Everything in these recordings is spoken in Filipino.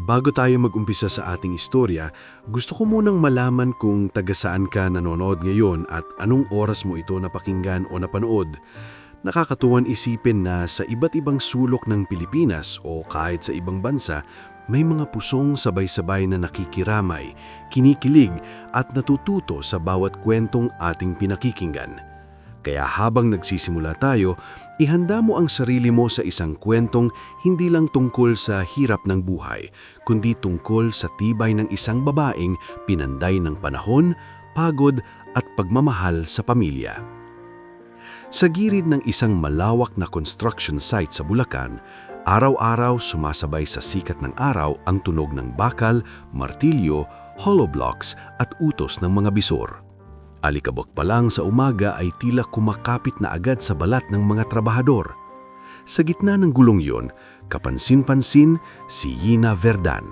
Bago tayo mag-umpisa sa ating istorya, gusto ko munang malaman kung taga saan ka nanonood ngayon at anong oras mo ito napakinggan o napanood. Nakakatuwan isipin na sa iba't ibang sulok ng Pilipinas o kahit sa ibang bansa, may mga pusong sabay-sabay na nakikiramay, kinikilig at natututo sa bawat kwentong ating pinakikinggan. Kaya habang nagsisimula tayo, ihanda mo ang sarili mo sa isang kwentong hindi lang tungkol sa hirap ng buhay, kundi tungkol sa tibay ng isang babaeng pinanday ng panahon, pagod at pagmamahal sa pamilya. Sa gilid ng isang malawak na construction site sa Bulacan, araw-araw sumasabay sa sikat ng araw ang tunog ng bakal, martilyo, hollow blocks at utos ng mga bisor. Alikabok pa lang sa umaga ay tila kumakapit na agad sa balat ng mga trabahador. Sa gitna ng gulong yon, kapansin-pansin si Yina Verdan.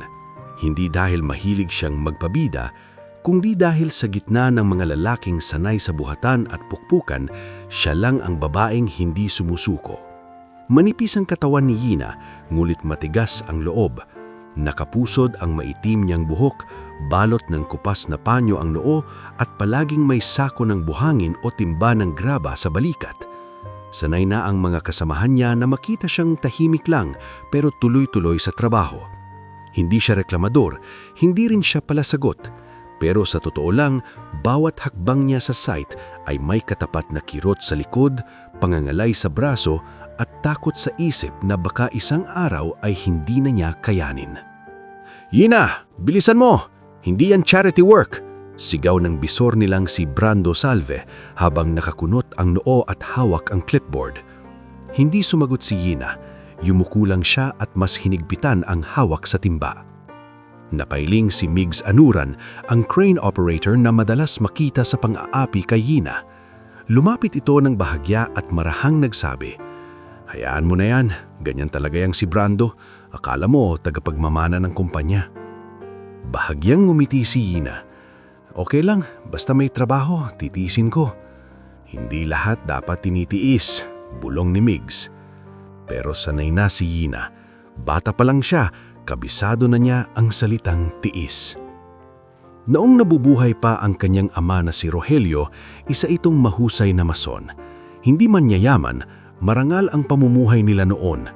Hindi dahil mahilig siyang magpabida, kundi dahil sa gitna ng mga lalaking sanay sa buhatan at pukpukan, siya lang ang babaeng hindi sumusuko. Manipis ang katawan ni Yina, ngulit matigas ang loob. Nakapusod ang maitim niyang buhok, balot ng kupas na panyo ang noo at palaging may sako ng buhangin o timba ng graba sa balikat. Sanay na ang mga kasamahan niya na makita siyang tahimik lang pero tuloy-tuloy sa trabaho. Hindi siya reklamador, hindi rin siya palasagot. Pero sa totoo lang, bawat hakbang niya sa site ay may katapat na kirot sa likod, pangangalay sa braso at takot sa isip na baka isang araw ay hindi na niya kayanin. "Yina, bilisan mo! Hindi yan charity work!" Sigaw ng bisor nilang si Brando Salve habang nakakunot ang noo at hawak ang clipboard. Hindi sumagot si Yina, yumuko lang siya at mas hinigpitan ang hawak sa timba. Napailing si Migs Anuran, ang crane operator na madalas makita sa pang-aapi kay Yina. Lumapit ito ng bahagya at marahang nagsabi, "Hayaan mo na yan, ganyan talaga yang si Brando. Akala mo tagapagmamana ng kumpanya." Bahagyang ngumiti si Yina. "Okay lang, basta may trabaho, titiisin ko." Hindi lahat dapat tinitiis, bulong ni Migs. Pero sanay na si Yina. Bata pa lang siya, kabisado na niya ang salitang tiis. Noong nabubuhay pa ang kanyang ama na si Rogelio, isa itong mahusay na mason. Hindi man yayaman, marangal ang pamumuhay nila noon.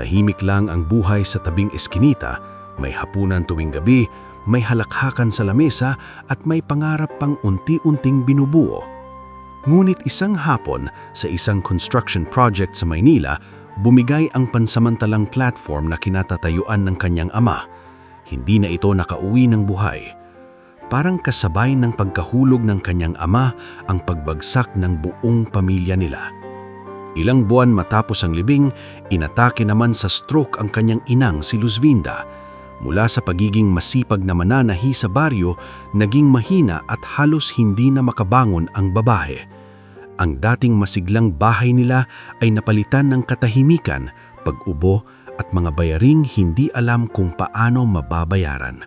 Tahimik lang ang buhay sa tabing eskinita, may hapunan tuwing gabi, may halakhakan sa lamesa at may pangarap pang unti-unting binubuo. Ngunit isang hapon sa isang construction project sa Maynila, bumigay ang pansamantalang platform na kinatatayuan ng kanyang ama. Hindi na ito nakauwi ng buhay. Parang kasabay ng pagkahulog ng kanyang ama ang pagbagsak ng buong pamilya nila. Ilang buwan matapos ang libing, inatake naman sa stroke ang kanyang inang si Luzvinda. Mula sa pagiging masipag na mananahi sa baryo, naging mahina at halos hindi na makabangon ang babae. Ang dating masiglang bahay nila ay napalitan ng katahimikan, pag-ubo at mga bayaring hindi alam kung paano mababayaran.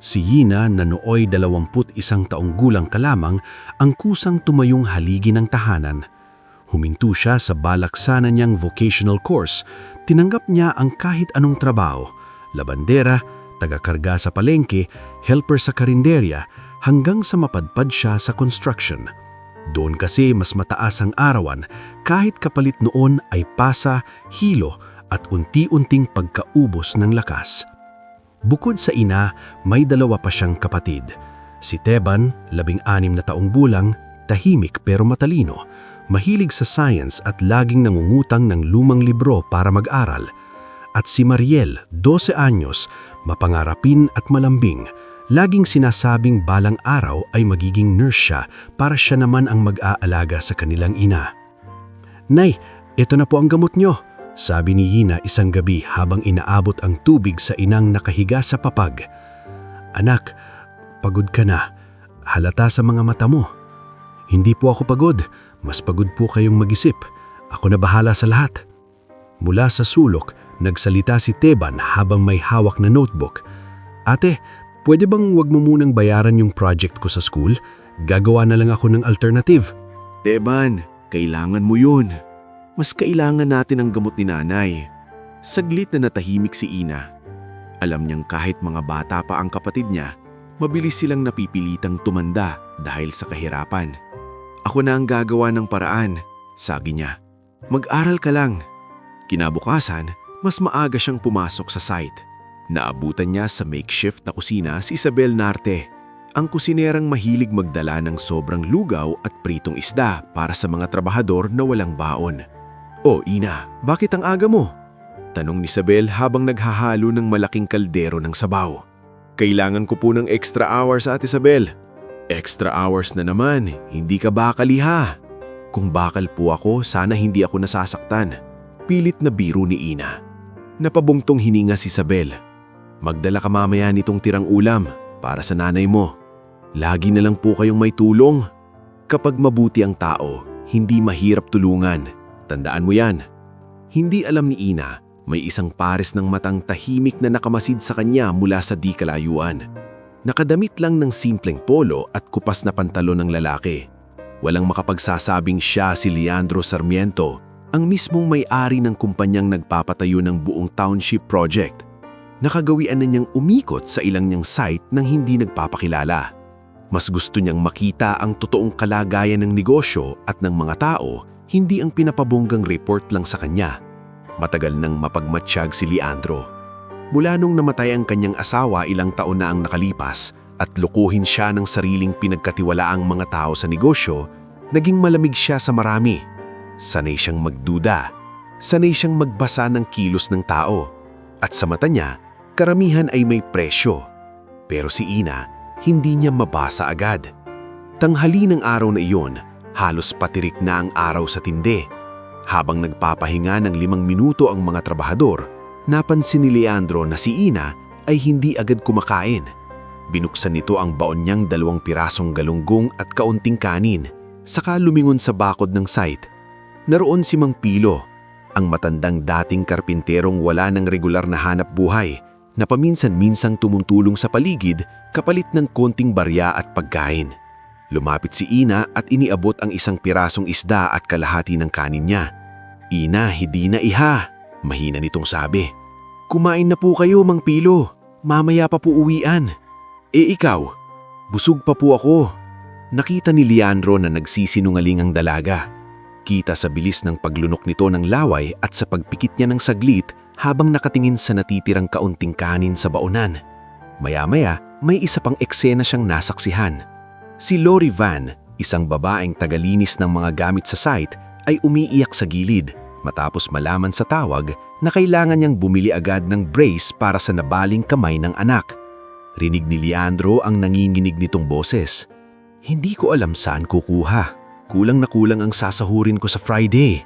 Si Yina na nooy 21 taong gulang ka lamang ang kusang tumayong haligi ng tahanan. Huminto siya sa balaksanan niyang vocational course. Tinanggap niya ang kahit anong trabaho, labandera, taga-karga sa palengke, helper sa karinderya, hanggang sa mapadpad siya sa construction. Doon kasi mas mataas ang arawan, kahit kapalit noon ay pasa, hilo at unti-unting pagkaubos ng lakas. Bukod sa ina, may 2 pa siyang kapatid. Si Teban, 16 na taong gulang, tahimik pero matalino, mahilig sa science at laging nangungutang ng lumang libro para mag-aral. At si Mariel, 12 anyos, mapangarapin at malambing, laging sinasabing balang araw ay magiging nurse siya para siya naman ang mag-aalaga sa kanilang ina. "Nay, ito na po ang gamot nyo," sabi ni Yina isang gabi habang inaabot ang tubig sa inang nakahiga sa papag. "Anak, pagod ka na. Halata sa mga mata mo." "Hindi po ako pagod. Mas pagod po kayong mag-isip. Ako na bahala sa lahat." Mula sa sulok, nagsalita si Teban habang may hawak na notebook. "Ate, pwede bang wag mo munang bayaran yung project ko sa school? Gagawa na lang ako ng alternative." "Teban, kailangan mo yun." Mas kailangan natin ang gamot ni nanay. Saglit na natahimik si Ina. Alam niyang kahit mga bata pa ang kapatid niya, mabilis silang napipilitang tumanda dahil sa kahirapan. Ako na ang gagawa ng paraan, sabi niya. Mag-aral ka lang. Kinabukasan, mas maaga siyang pumasok sa site. Naabutan niya sa makeshift na kusina si Isabel Narte, ang kusinerang mahilig magdala ng sobrang lugaw at pritong isda para sa mga trabahador na walang baon. "O Ina, bakit ang aga mo?" tanong ni Isabel habang naghahalo ng malaking kaldero ng sabaw. "Kailangan ko po ng extra hours, Ate Isabel." "Extra hours na naman, hindi ka bakal ha." "Kung bakal po ako, sana hindi ako nasasaktan." Pilit na biro ni Ina. Napabungtong hininga si Isabel. "Magdala ka mamaya nitong tirang ulam para sa nanay mo. Lagi na lang po kayong may tulong." Kapag mabuti ang tao, hindi mahirap tulungan. Tandaan mo yan. Hindi alam ni Ina, may isang pares ng matang tahimik na nakamasid sa kanya mula sa di kalayuan. Nakadamit lang ng simpleng polo at kupas na pantalon ng lalaki. Walang makapagsasabing siya si Leandro Sarmiento, ang mismong may-ari ng kumpanyang nagpapatayo ng buong township project. Nakagawian na niyang umikot sa ilang niyang site nang hindi nagpapakilala. Mas gusto niyang makita ang totoong kalagayan ng negosyo at ng mga tao, hindi ang pinapabonggang report lang sa kanya. Matagal nang mapagmatsyag si Leandro. Mula nung namatay ang kanyang asawa ilang taon na ang nakalipas at lukuhin siya ng sariling pinagkatiwalaang mga tao sa negosyo, naging malamig siya sa marami. Sanay siyang magduda. Sanay siyang magbasa ng kilos ng tao. At sa mata niya, karamihan ay may presyo. Pero si Ina, hindi niya mabasa agad. Tanghali ng araw na iyon, halos patirik na ang araw sa tinde. Habang nagpapahinga ng 5 minuto ang mga trabahador, napansin ni Leandro na si Ina ay hindi agad kumakain. Binuksan nito ang baon niyang 2 pirasong galunggong at kaunting kanin, saka lumingon sa bakod ng site. Naroon si Mang Pilo, ang matandang dating karpinterong wala ng regular na hanap buhay, na paminsan-minsang tumutulong sa paligid kapalit ng konting barya at pagkain. Lumapit si Ina at iniabot ang 1 pirasong isda at kalahati ng kanin niya. "Ina, hindi na iha," mahina nitong sabi. "Kumain na po kayo, Mang Pilo. Mamaya pa po uwian." "Eh ikaw, busog pa po ako." Nakita ni Leandro na nagsisinungaling ang dalaga. Kita sa bilis ng paglunok nito ng laway at sa pagpikit niya ng saglit habang nakatingin sa natitirang kaunting kanin sa baonan. Maya-maya, may isa pang eksena siyang nasaksihan. Si Lori Van, isang babaeng tagalinis ng mga gamit sa site, ay umiiyak sa gilid matapos malaman sa tawag na kailangan niyang bumili agad ng brace para sa nabaling kamay ng anak. Rinig ni Leandro ang nanginginig nitong boses. "Hindi ko alam saan kukuha. Kulang na kulang ang sasahurin ko sa Friday."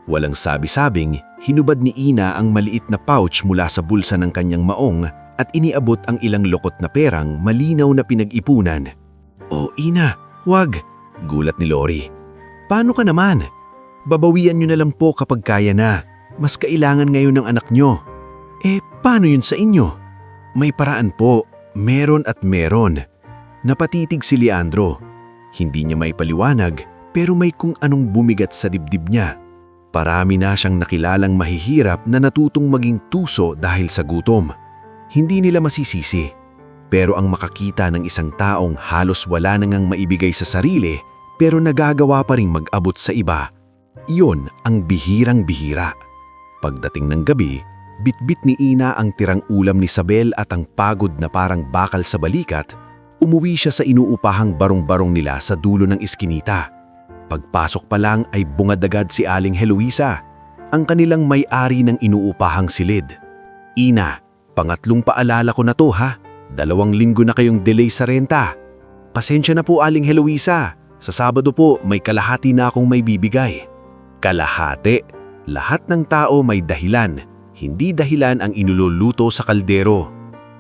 Walang sabi-sabing, hinubad ni Ina ang maliit na pouch mula sa bulsa ng kanyang maong at iniabot ang ilang lokot na perang malinaw na pinag-ipunan. "Oh Ina, wag," gulat ni Lori. "Paano ka naman? Babawian niyo na lang po kapag kaya na. Mas kailangan ngayon ng anak niyo." "Eh, paano yun sa inyo?" "May paraan po. Meron at meron." Napatitig si Leandro. Hindi niya may paliwanag pero may kung anong bumigat sa dibdib niya. Parami na siyang nakilalang mahihirap na natutong maging tuso dahil sa gutom. Hindi nila masisisi. Pero ang makakita ng isang taong halos wala na ngang maibigay sa sarili pero nagagawa pa ring mag-abot sa iba, iyon ang bihirang-bihira. Pagdating ng gabi, bitbit ni Ina ang tirang ulam ni Isabel at ang pagod na parang bakal sa balikat, umuwi siya sa inuupahang barong-barong nila sa dulo ng iskinita. Pagpasok pa lang ay bungad agad si Aling Heloisa, ang kanilang may-ari ng inuupahang silid. "Ina, pangatlong paalala ko na to ha. 2 linggo na kayong delay sa renta. Pasensya na po Aling Heloisa, sa Sabado po may kalahati na akong may bibigay." Kalahati? Lahat ng tao may dahilan, hindi dahilan ang inululuto sa kaldero.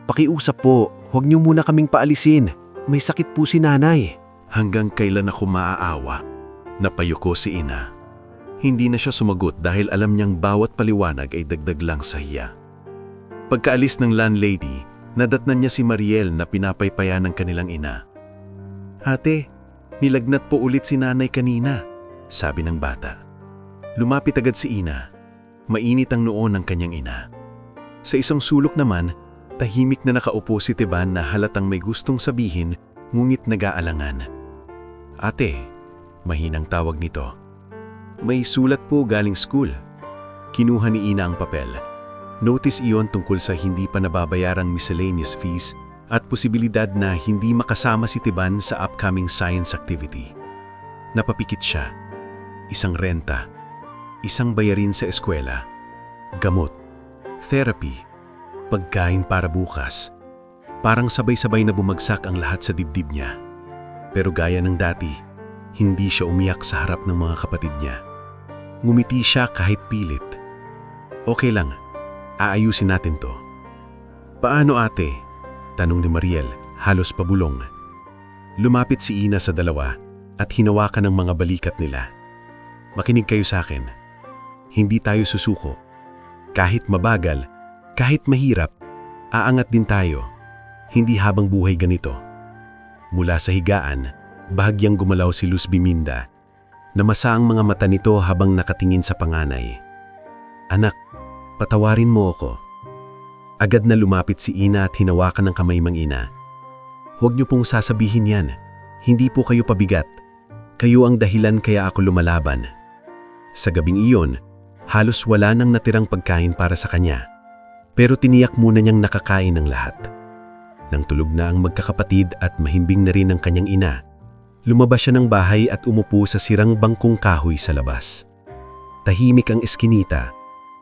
"Pakiusap po, huwag niyo muna kaming paalisin. May sakit po si nanay." Hanggang kailan ako maaawa? Napayuko si Ina. Hindi na siya sumagot dahil alam niyang bawat paliwanag ay dagdag lang sa hiya. Pagkaalis ng landlady, nadatnan niya si Mariel na pinapaypayan ng kanilang ina. "Ate, nilagnat po ulit si nanay kanina," sabi ng bata. Lumapit agad si Ina. Mainit ang noo ng kanyang ina. Sa isang sulok naman, tahimik na nakaupo si Teban na halatang may gustong sabihin ngunit nag-aalangan. Ate, mahinang tawag nito. May sulat po galing school. Kinuha ni Ina ang papel. Notice iyon tungkol sa hindi pa nababayarang miscellaneous fees at posibilidad na hindi makasama si Teban sa upcoming science activity. Napapikit siya. Isang renta. Isang bayarin sa eskwela. Gamot. Therapy. Pagkain para bukas. Parang sabay-sabay na bumagsak ang lahat sa dibdib niya. Pero gaya ng dati, hindi siya umiyak sa harap ng mga kapatid niya. Ngumiti siya kahit pilit. Okay lang, aayusin natin to. Paano ate? Tanong ni Mariel, halos pabulong. Lumapit si Ina sa dalawa at hinawakan ang mga balikat nila. Makinig kayo sa akin. Hindi tayo susuko. Kahit mabagal, kahit mahirap, aangat din tayo. Hindi habang buhay ganito. Mula sa higaan, bahagyang gumalaw si Luz Biminda. Namasa ang mga mata nito habang nakatingin sa panganay. Anak, patawarin mo ako. Agad na lumapit si Ina at hinawakan ng kamay mang Ina. Huwag niyo pong sasabihin yan. Hindi po kayo pabigat. Kayo ang dahilan kaya ako lumalaban. Sa gabing iyon, halos wala nang natirang pagkain para sa kanya. Pero tiniyak muna niyang nakakain ng lahat. Nang tulog na ang magkakapatid at mahimbing na rin ang kanyang ina, lumabas siya ng bahay at umupo sa sirang bangkong kahoy sa labas. Tahimik ang eskinita,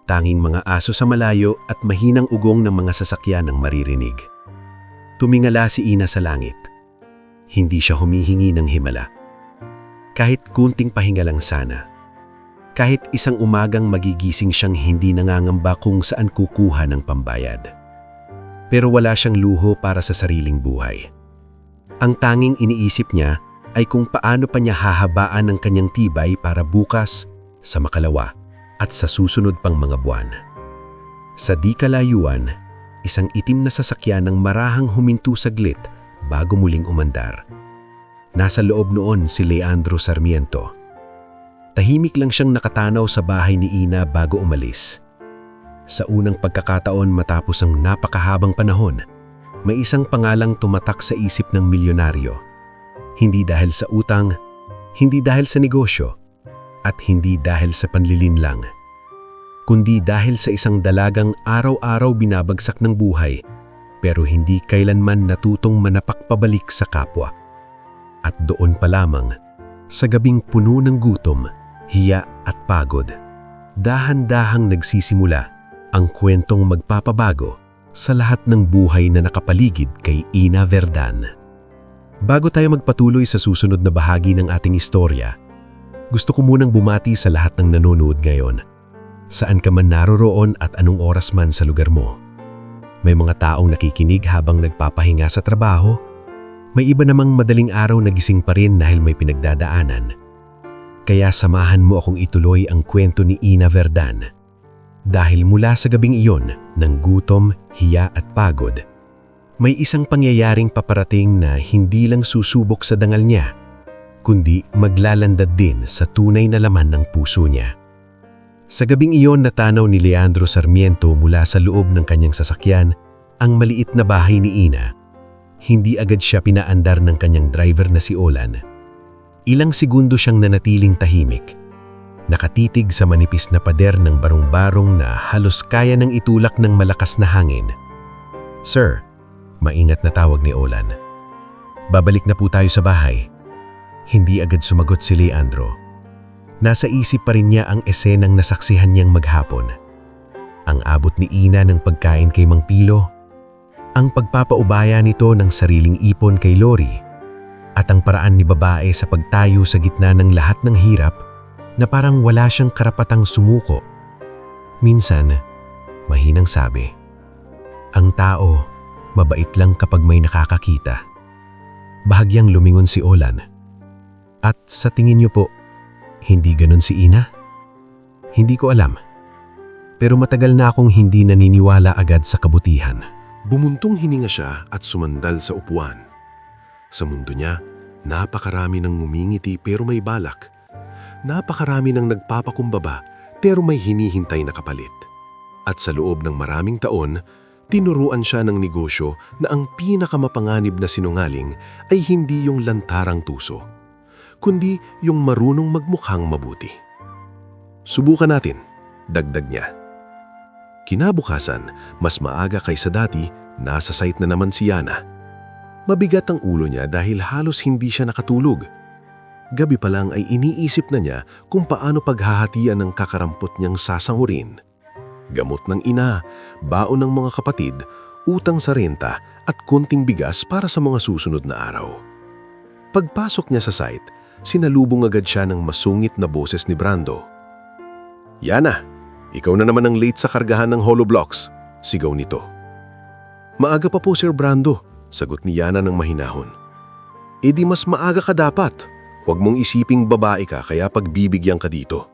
tanging mga aso sa malayo at mahinang ugong ng mga sasakyan ang maririnig. Tumingala si Ina sa langit. Hindi siya humihingi ng himala. Kahit kunting pahinga lang sana. Kahit isang umagang magigising siyang hindi nangangamba kung saan kukuha ng pambayad. Pero wala siyang luho para sa sariling buhay. Ang tanging iniisip niya ay kung paano pa niya hahabaan ang kanyang tibay para bukas, sa makalawa, at sa susunod pang mga buwan. Sa di kalayuan, isang itim na sasakyan ng marahang huminto saglit bago muling umandar. Nasa loob noon si Leandro Sarmiento. Tahimik lang siyang nakatanaw sa bahay ni Ina bago umalis. Sa unang pagkakataon matapos ang napakahabang panahon, may isang pangalang tumatak sa isip ng milyonaryo. Hindi dahil sa utang, hindi dahil sa negosyo, at hindi dahil sa panlilinlang. Kundi dahil sa isang dalagang araw-araw binabagsak ng buhay, pero hindi kailanman natutong manapak pabalik sa kapwa. At doon pa lamang, sa gabing puno ng gutom, hiya at pagod, dahan-dahang nagsisimula ang kwentong magpapabago sa lahat ng buhay na nakapaligid kay Ina Verdan. Bago tayo magpatuloy sa susunod na bahagi ng ating istorya, gusto ko munang bumati sa lahat ng nanonood ngayon. Saan ka man naroroon at anong oras man sa lugar mo. May mga taong nakikinig habang nagpapahinga sa trabaho. May iba namang madaling araw nagising pa rin dahil may pinagdadaanan. Kaya samahan mo akong ituloy ang kwento ni Ina Verdan. Dahil mula sa gabing iyon ng gutom, hiya at pagod, may isang pangyayaring paparating na hindi lang susubok sa dangal niya, kundi maglalandad din sa tunay na laman ng puso niya. Sa gabing iyon natanaw ni Leandro Sarmiento mula sa loob ng kanyang sasakyan ang maliit na bahay ni Ina. Hindi agad siya pinaandar ng kanyang driver na si Olan. Ilang segundo siyang nanatiling tahimik. Nakatitig sa manipis na pader ng barong-barong na halos kaya nang itulak ng malakas na hangin. "Sir," maingat na tawag ni Olan. "Babalik na po tayo sa bahay." Hindi agad sumagot si Leandro. Nasa isip pa rin niya ang esenang nasaksihan niyang maghapon. Ang abot ni Ina ng pagkain kay Mang Pilo, ang pagpapaubaya nito ng sariling ipon kay Lori, at ang paraan ni babae sa pagtayo sa gitna ng lahat ng hirap na parang wala siyang karapatang sumuko. Minsan, mahinang sabi, ang tao, mabait lang kapag may nakakakita. Bahagyang lumingon si Olan. At sa tingin niyo po, hindi ganon si Ina? Hindi ko alam. Pero matagal na akong hindi naniniwala agad sa kabutihan. Bumuntong hininga siya at sumandal sa upuan. Sa mundo niya, napakarami ng ngumingiti pero may balak. Napakarami ng nagpapakumbaba pero may hinihintay na kapalit. At sa loob ng maraming taon, tinuruan siya ng negosyo na ang pinakamapanganib na sinungaling ay hindi yung lantarang tuso, kundi yung marunong magmukhang mabuti. Subukan natin, dagdag niya. Kinabukasan, mas maaga kaysa dati, nasa site na naman si Yana. Mabigat ang ulo niya dahil halos hindi siya nakatulog. Gabi pa lang ay iniisip na niya kung paano paghahatian ng kakarampot niyang sasangurin. Gamot ng ina, baon ng mga kapatid, utang sa renta at konting bigas para sa mga susunod na araw. Pagpasok niya sa site, sinalubong agad siya ng masungit na boses ni Brando. "Yana, ikaw na naman ang late sa kargahan ng hollow blocks," sigaw nito. "Maaga pa po, Sir Brando," sagot ni Yana ng mahinahon. "E di mas maaga ka dapat. Huwag mong isiping babae ka kaya pagbibigyan ka dito."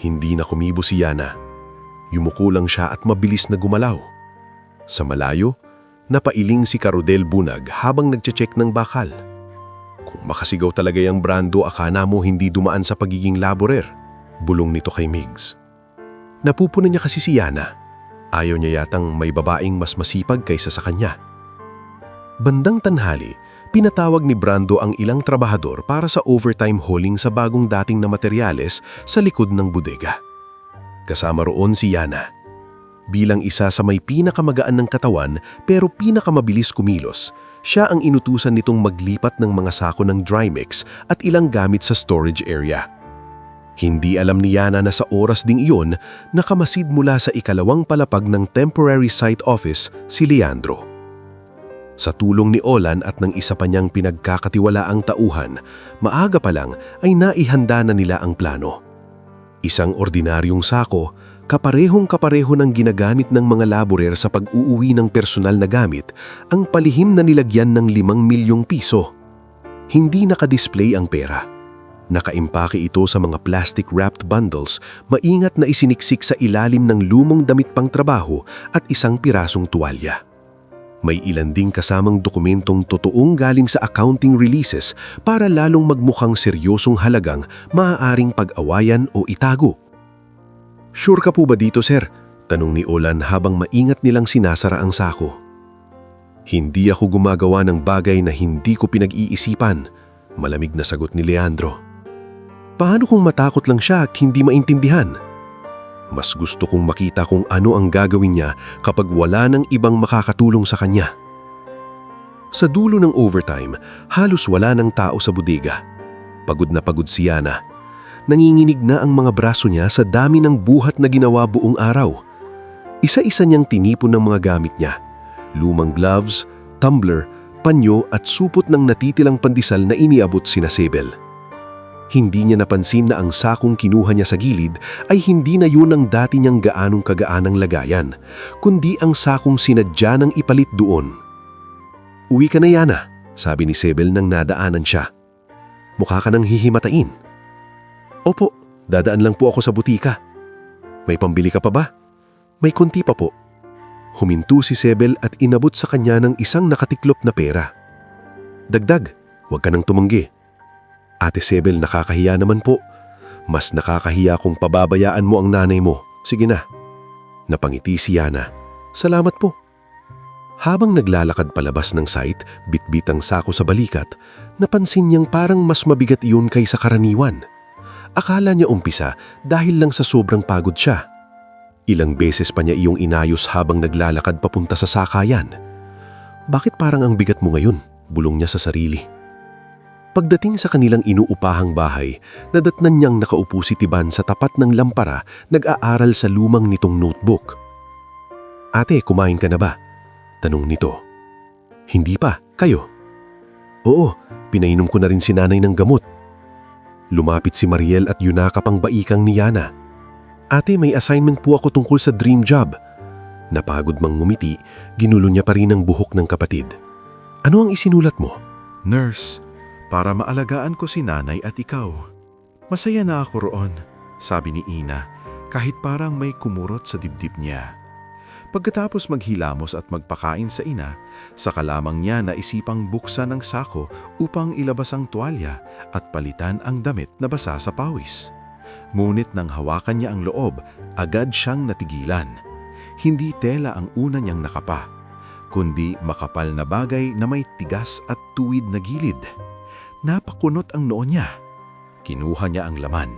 Hindi na kumibo si Yana. Yumuko lang siya at mabilis na gumalaw. Sa malayo, napailing si Carudel Bunag habang nagche-check ng bakal. Kung makasigaw talaga yung Brando, akala mo hindi dumaan sa pagiging laborer. Bulong nito kay Migs. Napupunan niya kasi si Yana. Ayaw niya yatang may babaeng mas masipag kaysa sa kanya. Bandang tanghali, pinatawag ni Brando ang ilang trabahador para sa overtime hauling sa bagong dating na materyales sa likod ng bodega. Kasama roon si Yana. Bilang isa sa may pinakamagaan ng katawan pero pinakamabilis kumilos, siya ang inutusan nitong maglipat ng mga sako ng dry mix at ilang gamit sa storage area. Hindi alam ni Yana na sa oras ding iyon, nakamasid mula sa ikalawang palapag ng temporary site office si Leandro. Sa tulong ni Olan at ng isa pa niyang pinagkakatiwalaang tauhan, maaga pa lang ay naihanda na nila ang plano. Isang ordinaryong sako, kaparehong-kapareho ng ginagamit ng mga laborer sa pag-uuwi ng personal na gamit, ang palihim na nilagyan ng 5 milyong piso. Hindi nakadisplay ang pera. Nakaimpake ito sa mga plastic-wrapped bundles, maingat na isiniksik sa ilalim ng lumang damit pang trabaho at isang pirasong tuwalya. May ilan ding kasamang dokumentong totoong galing sa accounting releases para lalong magmukhang seryosong halagang maaaring pag-awayan o itago. "Sure ka po ba dito, sir?" tanong ni Olan habang maingat nilang sinasara ang sako. "Hindi ako gumagawa ng bagay na hindi ko pinag-iisipan," malamig na sagot ni Leandro. "Paano kung matakot lang siya at hindi maintindihan?" "Mas gusto kong makita kung ano ang gagawin niya kapag wala ng ibang makakatulong sa kanya." Sa dulo ng overtime, halos wala ng tao sa bodega. Pagod na pagod si Yana. Nanginginig na ang mga braso niya sa dami ng buhat na ginawa buong araw. Isa-isa niyang tinipon ng mga gamit niya. Lumang gloves, tumbler, panyo at supot ng natitilang pandesal na iniabot sina Sable. Hindi niya napansin na ang sakong kinuha niya sa gilid ay hindi na yun ang dati niyang gaanong kagaanang lagayan, kundi ang sakong sinadya ng ipalit doon. "Uwi ka na, Yana," sabi ni Sable nang nadaanan siya. "Mukha ka nang hihimatain." "Opo, dadaan lang po ako sa butika." "May pambili ka pa ba?" "May konti pa po." Huminto si Sable at inabot sa kanya ng isang nakatiklop na pera. "Dagdag, huwag ka nang tumanggi." "Ate Sable, nakakahiya naman po. Mas nakakahiya kung pababayaan mo ang nanay mo. Sige na." Napangiti si Yana. "Salamat po." Habang naglalakad palabas ng site, bitbit ang sako sa balikat, napansin niyang parang mas mabigat iyon kaysa karaniwan. Akala niya umpisa dahil lang sa sobrang pagod siya. Ilang beses pa niya iyong inayos habang naglalakad papunta sa sakayan. "Bakit parang ang bigat mo ngayon?" bulong niya sa sarili. Pagdating sa kanilang inuupahang bahay, nadatnan niyang nakaupo si Tiban sa tapat ng lampara, nag-aaral sa lumang nitong notebook. "Ate, kumain ka na ba?" tanong nito. "Hindi pa, kayo?" "Oo, pinainom ko na rin si nanay ng gamot." Lumapit si Mariel at yunakap ang baikang ni Yana. "Ate, may assignment po ako tungkol sa dream job." Napagod mang ngumiti, ginulo niya pa rin ang buhok ng kapatid. "Ano ang isinulat mo?" "Nurse, para maalagaan ko si nanay at ikaw. Masaya na ako roon," sabi ni Ina, kahit parang may kumurot sa dibdib niya. Pagkatapos maghilamos at magpakain sa ina, saka lamang niya naisipang buksan ang sako upang ilabas ang tuwalya at palitan ang damit na basa sa pawis. Ngunit nang hawakan niya ang loob, agad siyang natigilan. Hindi tela ang una niyang nakapa, kundi makapal na bagay na may tigas at tuwid na gilid. Napakunot ang noo niya. Kinuha niya ang laman.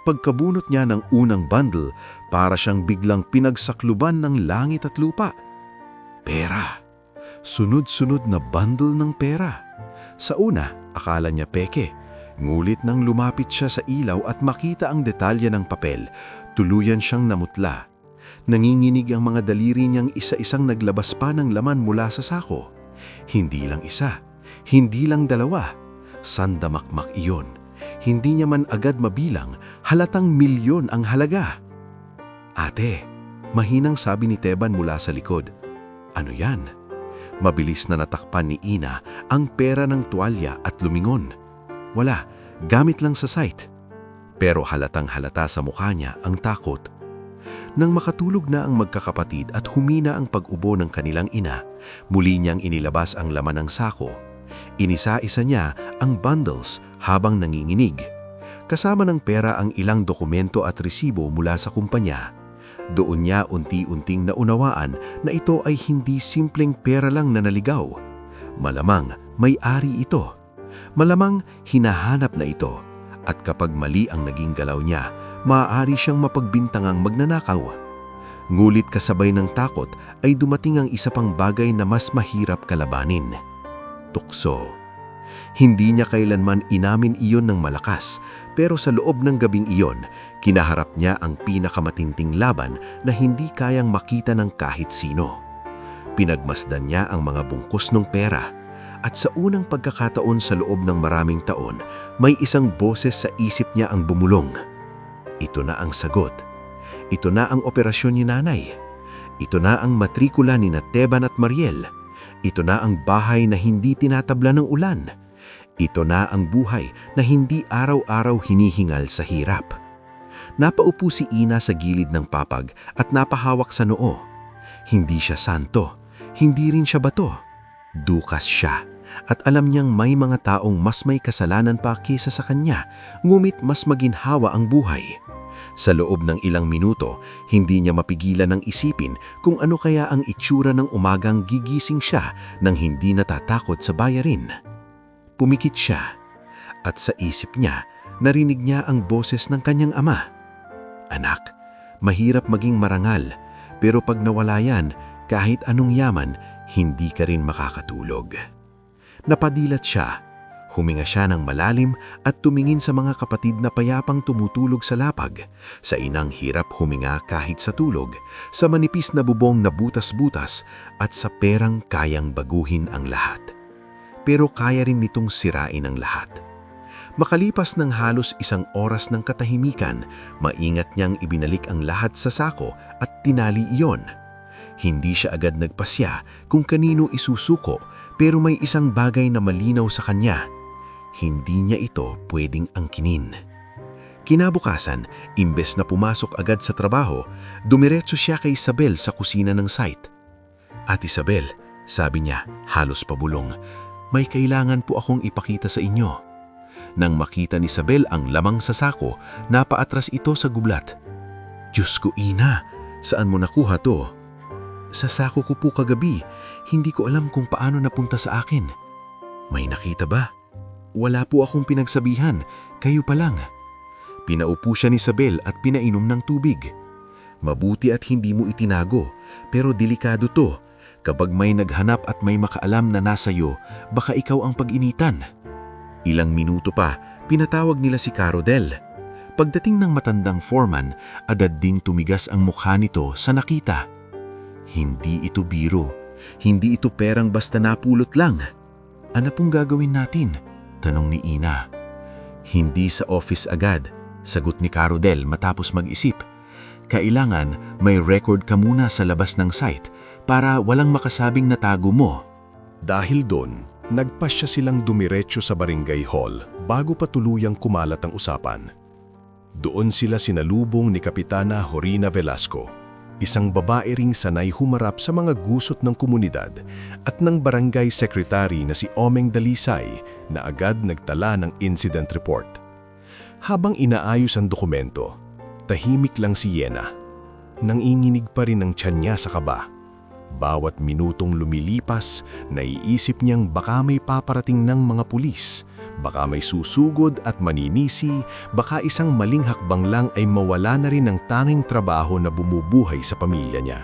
Pagkabunot niya ng unang bundle, para siyang biglang pinagsakluban ng langit at lupa. Pera. Sunod-sunod na bundle ng pera. Sa una, akala niya peke. Ngulit nang lumapit siya sa ilaw at makita ang detalye ng papel, tuluyan siyang namutla. Nanginginig ang mga daliri niyang isa-isang naglabas pa ng laman mula sa sako. Hindi lang isa, hindi lang dalawa. Sandamakmak iyon. Hindi niya man agad mabilang, halatang milyon ang halaga. Ate, mahinang sabi ni Teban mula sa likod. Ano yan? Mabilis na natakpan ni Ina ang pera ng tuwalya at lumingon. Wala, gamit lang sa site. Pero halatang halata sa mukha niya ang takot. Nang makatulog na ang magkakapatid at humina ang pag-ubo ng kanilang ina, muli niyang inilabas ang laman ng sako. Inisa-isa niya ang bundles habang nanginginig. Kasama ng pera ang ilang dokumento at resibo mula sa kumpanya. Doon niya unti-unting naunawaan na ito ay hindi simpleng pera lang na naligaw. Malamang may-ari ito. Malamang hinahanap na ito. At kapag mali ang naging galaw niya, maaari siyang mapagbintangang magnanakaw. Ngulit kasabay ng takot ay dumating ang isa pang bagay na mas mahirap kalabanin. Tukso. Hindi niya kailanman inamin iyon ng malakas, pero sa loob ng gabing iyon, kinaharap niya ang pinakamatinting laban na hindi kayang makita ng kahit sino. Pinagmasdan niya ang mga bungkus ng pera, at sa unang pagkakataon sa loob ng maraming taon, may isang boses sa isip niya ang bumulong. Ito na ang sagot. Ito na ang operasyon ni Nanay. Ito na ang matrikula ni Teban at Mariel. Ito na ang bahay na hindi tinatabla ng ulan. Ito na ang buhay na hindi araw-araw hinihingal sa hirap. Napaupo si Ina sa gilid ng papag at napahawak sa noo. Hindi siya santo, hindi rin siya bato. Dukas siya at alam niyang may mga taong mas may kasalanan pa kaysa sa kanya, ngumit mas maginhawa ang buhay. Sa loob ng ilang minuto, hindi niya mapigilan ng isipin kung ano kaya ang itsura ng umagang gigising siya nang hindi natatakot sa bayarin. Pumikit siya, at sa isip niya, narinig niya ang boses ng kanyang ama. Anak, mahirap maging marangal, pero pag nawala yan, kahit anong yaman, hindi ka rin makakatulog. Napadilat siya. Huminga siya ng malalim at tumingin sa mga kapatid na payapang tumutulog sa lapag, sa inang hirap huminga kahit sa tulog, sa manipis na bubong na butas-butas at sa perang kayang baguhin ang lahat. Pero kaya rin nitong sirain ang lahat. Makalipas ng halos 1 oras ng katahimikan, maingat niyang ibinalik ang lahat sa sako at tinali iyon. Hindi siya agad nagpasya kung kanino isusuko, pero may isang bagay na malinaw sa kanya. Hindi niya ito pwedeng angkinin. Kinabukasan, imbes na pumasok agad sa trabaho, dumiretso siya kay Isabel sa kusina ng site. At Isabel, sabi niya, halos pabulong, may kailangan po akong ipakita sa inyo. Nang makita ni Isabel ang lamang sa sako, napaatras ito sa gublat. Diyos ko, Ina, saan mo nakuha to? Sa sako ko po kagabi, hindi ko alam kung paano napunta sa akin. May nakita ba? Wala po akong pinagsabihan, kayo pa lang. Pinaupo siya ni Isabel at pinainom ng tubig. Mabuti at hindi mo itinago, pero delikado to. Kapag may naghanap at may makaalam na nasa iyo, baka ikaw ang pag-initan. Ilang minuto pa, pinatawag nila si Carodel. Pagdating ng matandang foreman, agad ding tumigas ang mukha nito sa nakita. Hindi ito biro. Hindi ito perang basta napulot lang. Ano pong gagawin natin? Tanong ni Ina. Hindi sa office agad, sagot ni Carodel matapos mag-isip. Kailangan may record ka muna sa labas ng site para walang makasabing natago mo. Dahil doon, nagpasya silang dumiretso sa barangay hall bago pa tuluyang kumalat ang usapan. Doon sila sinalubong ni Kapitana Horina Velasco, isang babae ring sanay humarap sa mga gusot ng komunidad at ng barangay secretary na si Omeng Dalisay na agad nagtala ng incident report. Habang inaayos ang dokumento, tahimik lang si Yena. Nanginginig pa rin ang tiyan niya sa kaba. Bawat minutong lumilipas, naiisip niyang baka may paparating ng mga pulis, baka may susugod at maninisi, baka isang maling hakbang lang ay mawala na rin ang tanging trabaho na bumubuhay sa pamilya niya.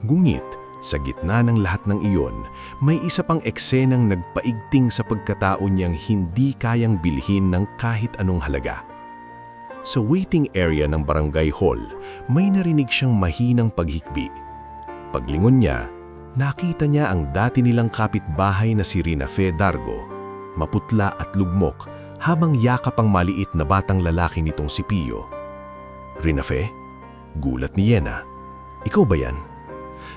Ngunit, sa gitna ng lahat ng iyon, may isa pang eksenang nagpaigting sa pagkatao niyang hindi kayang bilhin ng kahit anong halaga. Sa waiting area ng barangay hall, may narinig siyang mahinang paghikbi. Paglingon niya, nakita niya ang dati nilang kapitbahay na si Rina Fe Dargo, maputla at lugmok habang yakap ang maliit na batang lalaki nitong si Pio. "Rina Fe?" Gulat ni Yena. "Ikaw ba yan?"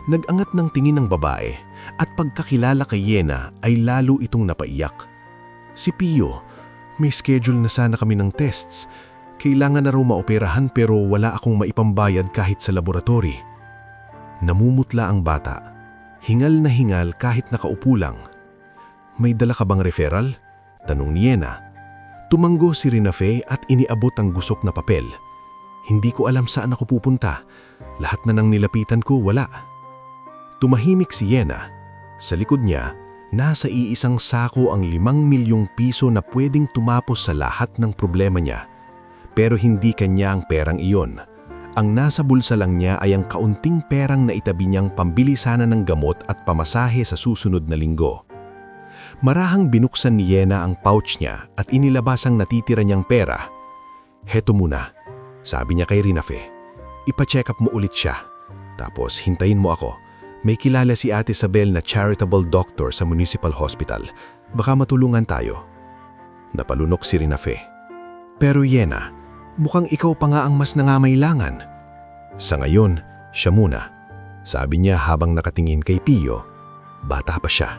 Nag-angat ng tingin ng babae at pagkakilala kay Yena ay lalo itong napaiyak. "Si Pio, may schedule na sana kami ng tests. Kailangan na raw maoperahan pero wala akong maipambayad kahit sa laboratory." Namumutla ang bata. Hingal na hingal kahit nakaupo lang. "May dala ka bang referral?" tanong ni Yena. Tumanggo si Rina Fe at iniabot ang gusok na papel. "Hindi ko alam saan ako pupunta. Lahat na nang nilapitan ko, wala." Tumahimik si Yena. Sa likod niya, nasa iisang sako ang 5 milyong piso na pwedeng tumapos sa lahat ng problema niya. Pero hindi kanya ang perang iyon. Ang nasa bulsa lang niya ay ang kaunting perang na itabi niyang pambili sana ng gamot at pamasahe sa susunod na linggo. Marahang binuksan ni Yena ang pouch niya at inilabas ang natitira niyang pera. "Heto muna," sabi niya kay Rina Fe. "Ipa-check up mo ulit siya. Tapos hintayin mo ako. May kilala si Ate Isabel na charitable doctor sa municipal hospital. Baka matulungan tayo." Napalunok si Rina Fe. "Pero Yena, mukhang ikaw pa nga ang mas nangangailangan." "Sa ngayon, siya muna," sabi niya habang nakatingin kay Pio. Bata pa siya.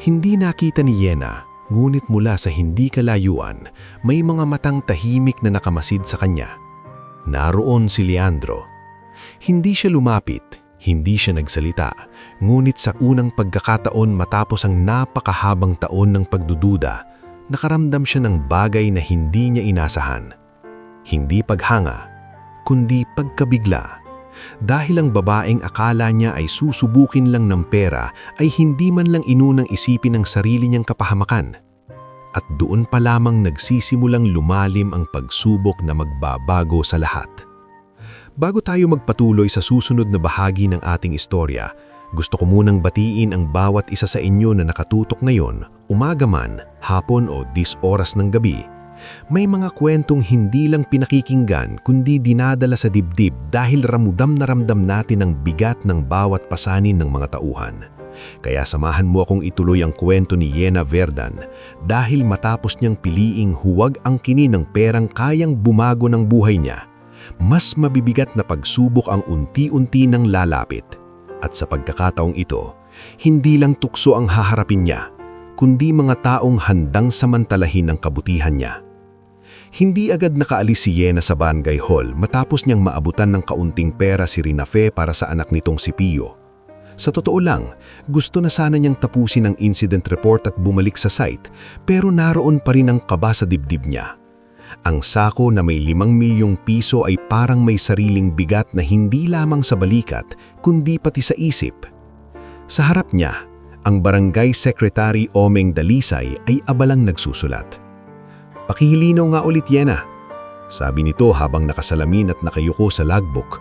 Hindi nakita ni Yena, ngunit mula sa hindi kalayuan, may mga matang tahimik na nakamasid sa kanya. Naroon si Leandro. Hindi siya lumapit, hindi siya nagsalita, ngunit sa unang pagkakataon matapos ang napakahabang taon ng pagdududa, nakaramdam siya ng bagay na hindi niya inasahan. Hindi paghanga, kundi pagkabigla. Dahil ang babaeng akala niya ay susubukin lang ng pera ay hindi man lang inunang isipin ang sarili niyang kapahamakan. At doon pa lamang nagsisimulang lumalim ang pagsubok na magbabago sa lahat. Bago tayo magpatuloy sa susunod na bahagi ng ating istorya, gusto ko munang batiin ang bawat isa sa inyo na nakatutok ngayon, umaga man, hapon o 10 oras ng gabi. May mga kwentong hindi lang pinakikinggan kundi dinadala sa dibdib dahil ramdam na ramdam natin ang bigat ng bawat pasanin ng mga tauhan. Kaya samahan mo akong ituloy ang kwento ni Yena Verdan dahil matapos niyang piliing huwag ang kinin ng perang kayang bumago ng buhay niya, mas mabibigat na pagsubok ang unti-unti nang lalapit. At sa pagkakataong ito, hindi lang tukso ang haharapin niya, kundi mga taong handang samantalahin ang kabutihan niya. Hindi agad nakaalis si Yena sa barangay hall matapos niyang maabutan ng kaunting pera si Rina Fe para sa anak nitong si Pio. Sa totoo lang, gusto na sana niyang tapusin ang incident report at bumalik sa site, pero naroon pa rin ang kaba sa dibdib niya. Ang sako na may 5 milyong piso ay parang may sariling bigat na hindi lamang sa balikat, kundi pati sa isip. Sa harap niya, ang barangay secretary Omeng Dalisay ay abalang nagsusulat. "Pakihilinaw nga ulit, Yena," sabi nito habang nakasalamin at nakayuko sa logbook.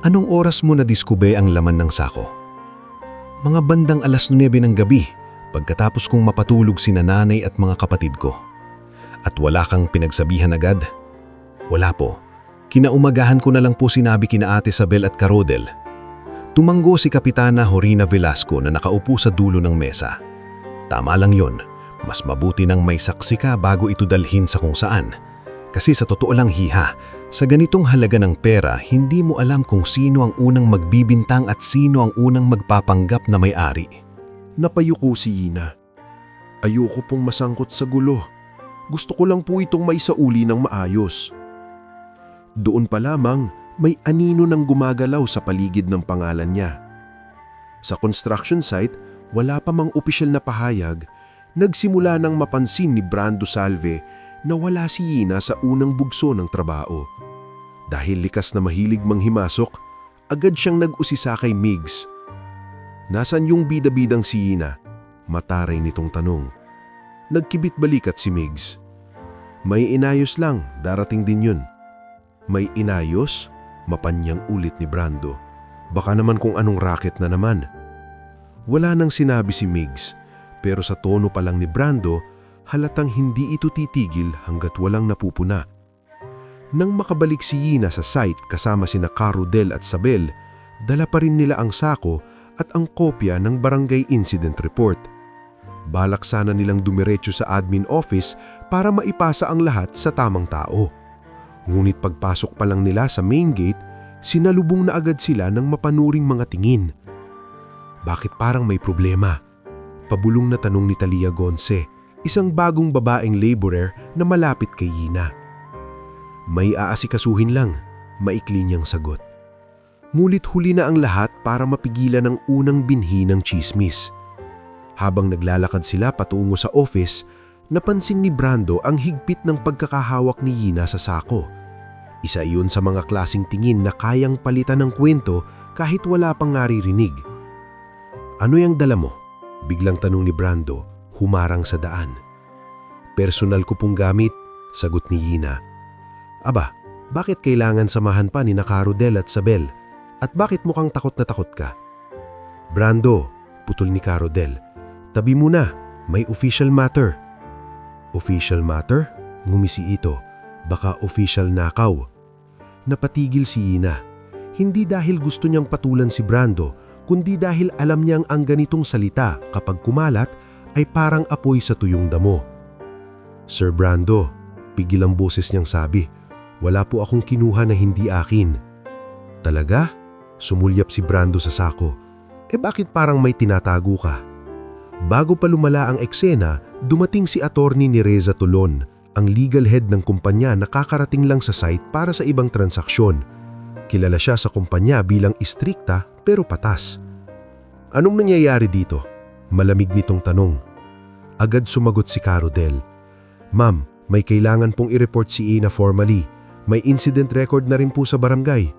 "Anong oras mo nadiskubre ang laman ng sako?" "Mga bandang 9:00 ng gabi, pagkatapos kong mapatulog si nanay at mga kapatid ko." "At wala kang pinagsabihan agad?" "Wala po. Kinaumagahan ko na lang po sinabi kina Ate Isabel at Karodel." Tumanggo si Kapitana Horina Velasco na nakaupo sa dulo ng mesa. "Tama lang yon. Mas mabuti nang may saksi ka bago ito dalhin sa kung saan. Kasi sa totoo lang, Hiha, sa ganitong halaga ng pera, hindi mo alam kung sino ang unang magbibintang at sino ang unang magpapanggap na may-ari." Napayuko si Yena. "Ayoko pong masangkot sa gulo. Gusto ko lang po itong maisauli ng maayos." Doon pa lamang, may anino nang gumagalaw sa paligid ng pangalan niya. Sa construction site, wala pa mang opisyal na pahayag, nagsimula nang mapansin ni Brando Salve na wala si Ina sa unang bugso ng trabaho. Dahil likas na mahilig manghimasok, agad siyang nag-usisa kay Migs. Nasaan yung bida-bidang si Ina? Mataray nitong tanong. Nagkibit balikat si Migs. May inayos lang, darating din yun. May inayos? Mapanyang ulit ni Brando. Baka naman kung anong racket na naman. Wala nang sinabi si Migs, pero sa tono pa lang ni Brando, halatang hindi ito titigil hanggat walang napupuna. Nang makabalik si Ina sa site kasama sina Carudel at Sabel, dala pa rin nila ang sako at ang kopya ng barangay incident report. Balak sana nilang dumiretso sa admin office para maipasa ang lahat sa tamang tao. Ngunit pagpasok pa lang nila sa main gate, sinalubong na agad sila ng mapanuring mga tingin. Bakit parang may problema? Pabulong na tanong ni Talia Gonce, isang bagong babaeng laborer na malapit kay Ina. May aasikasuhin lang, maikli niyang sagot. Ngunit huli na ang lahat para mapigilan ang unang binhi ng chismis. Habang naglalakad sila patungo sa office, napansin ni Brando ang higpit ng pagkakahawak ni Ina sa sako. Isa iyon sa mga klasing tingin na kayang palitan ng kwento kahit wala pang naririnig. Ano yung dala mo? Biglang tanong ni Brando, humarang sa daan. Personal ko pong gamit, sagot ni Ina. Aba, bakit kailangan samahan pa ni Carudel at Sabel? At bakit mukhang takot na takot ka? Brando, putol ni Carudel. Tabi muna, may official matter. Official matter? Ngumisi ito. Baka official nakaw. Napatigil si Ina. Hindi dahil gusto niyang patulan si Brando, kundi dahil alam niyang ang ganitong salita kapag kumalat ay parang apoy sa tuyong damo. Sir Brando, pigil ang boses niyang sabi, wala po akong kinuha na hindi akin. Talaga? Sumulyap si Brando sa sako. Bakit parang may tinatago ka? Bago pa lumala ang eksena, dumating si attorney ni Reza Tolon, ang legal head ng kumpanya na kakarating lang sa site para sa ibang transaksyon. Kilala siya sa kumpanya bilang istrikta pero patas. Anong nangyayari dito? Malamig nitong tanong. Agad sumagot si Carudel. Ma'am, may kailangan pong i-report si Ina formally. May incident record na rin po sa barangay.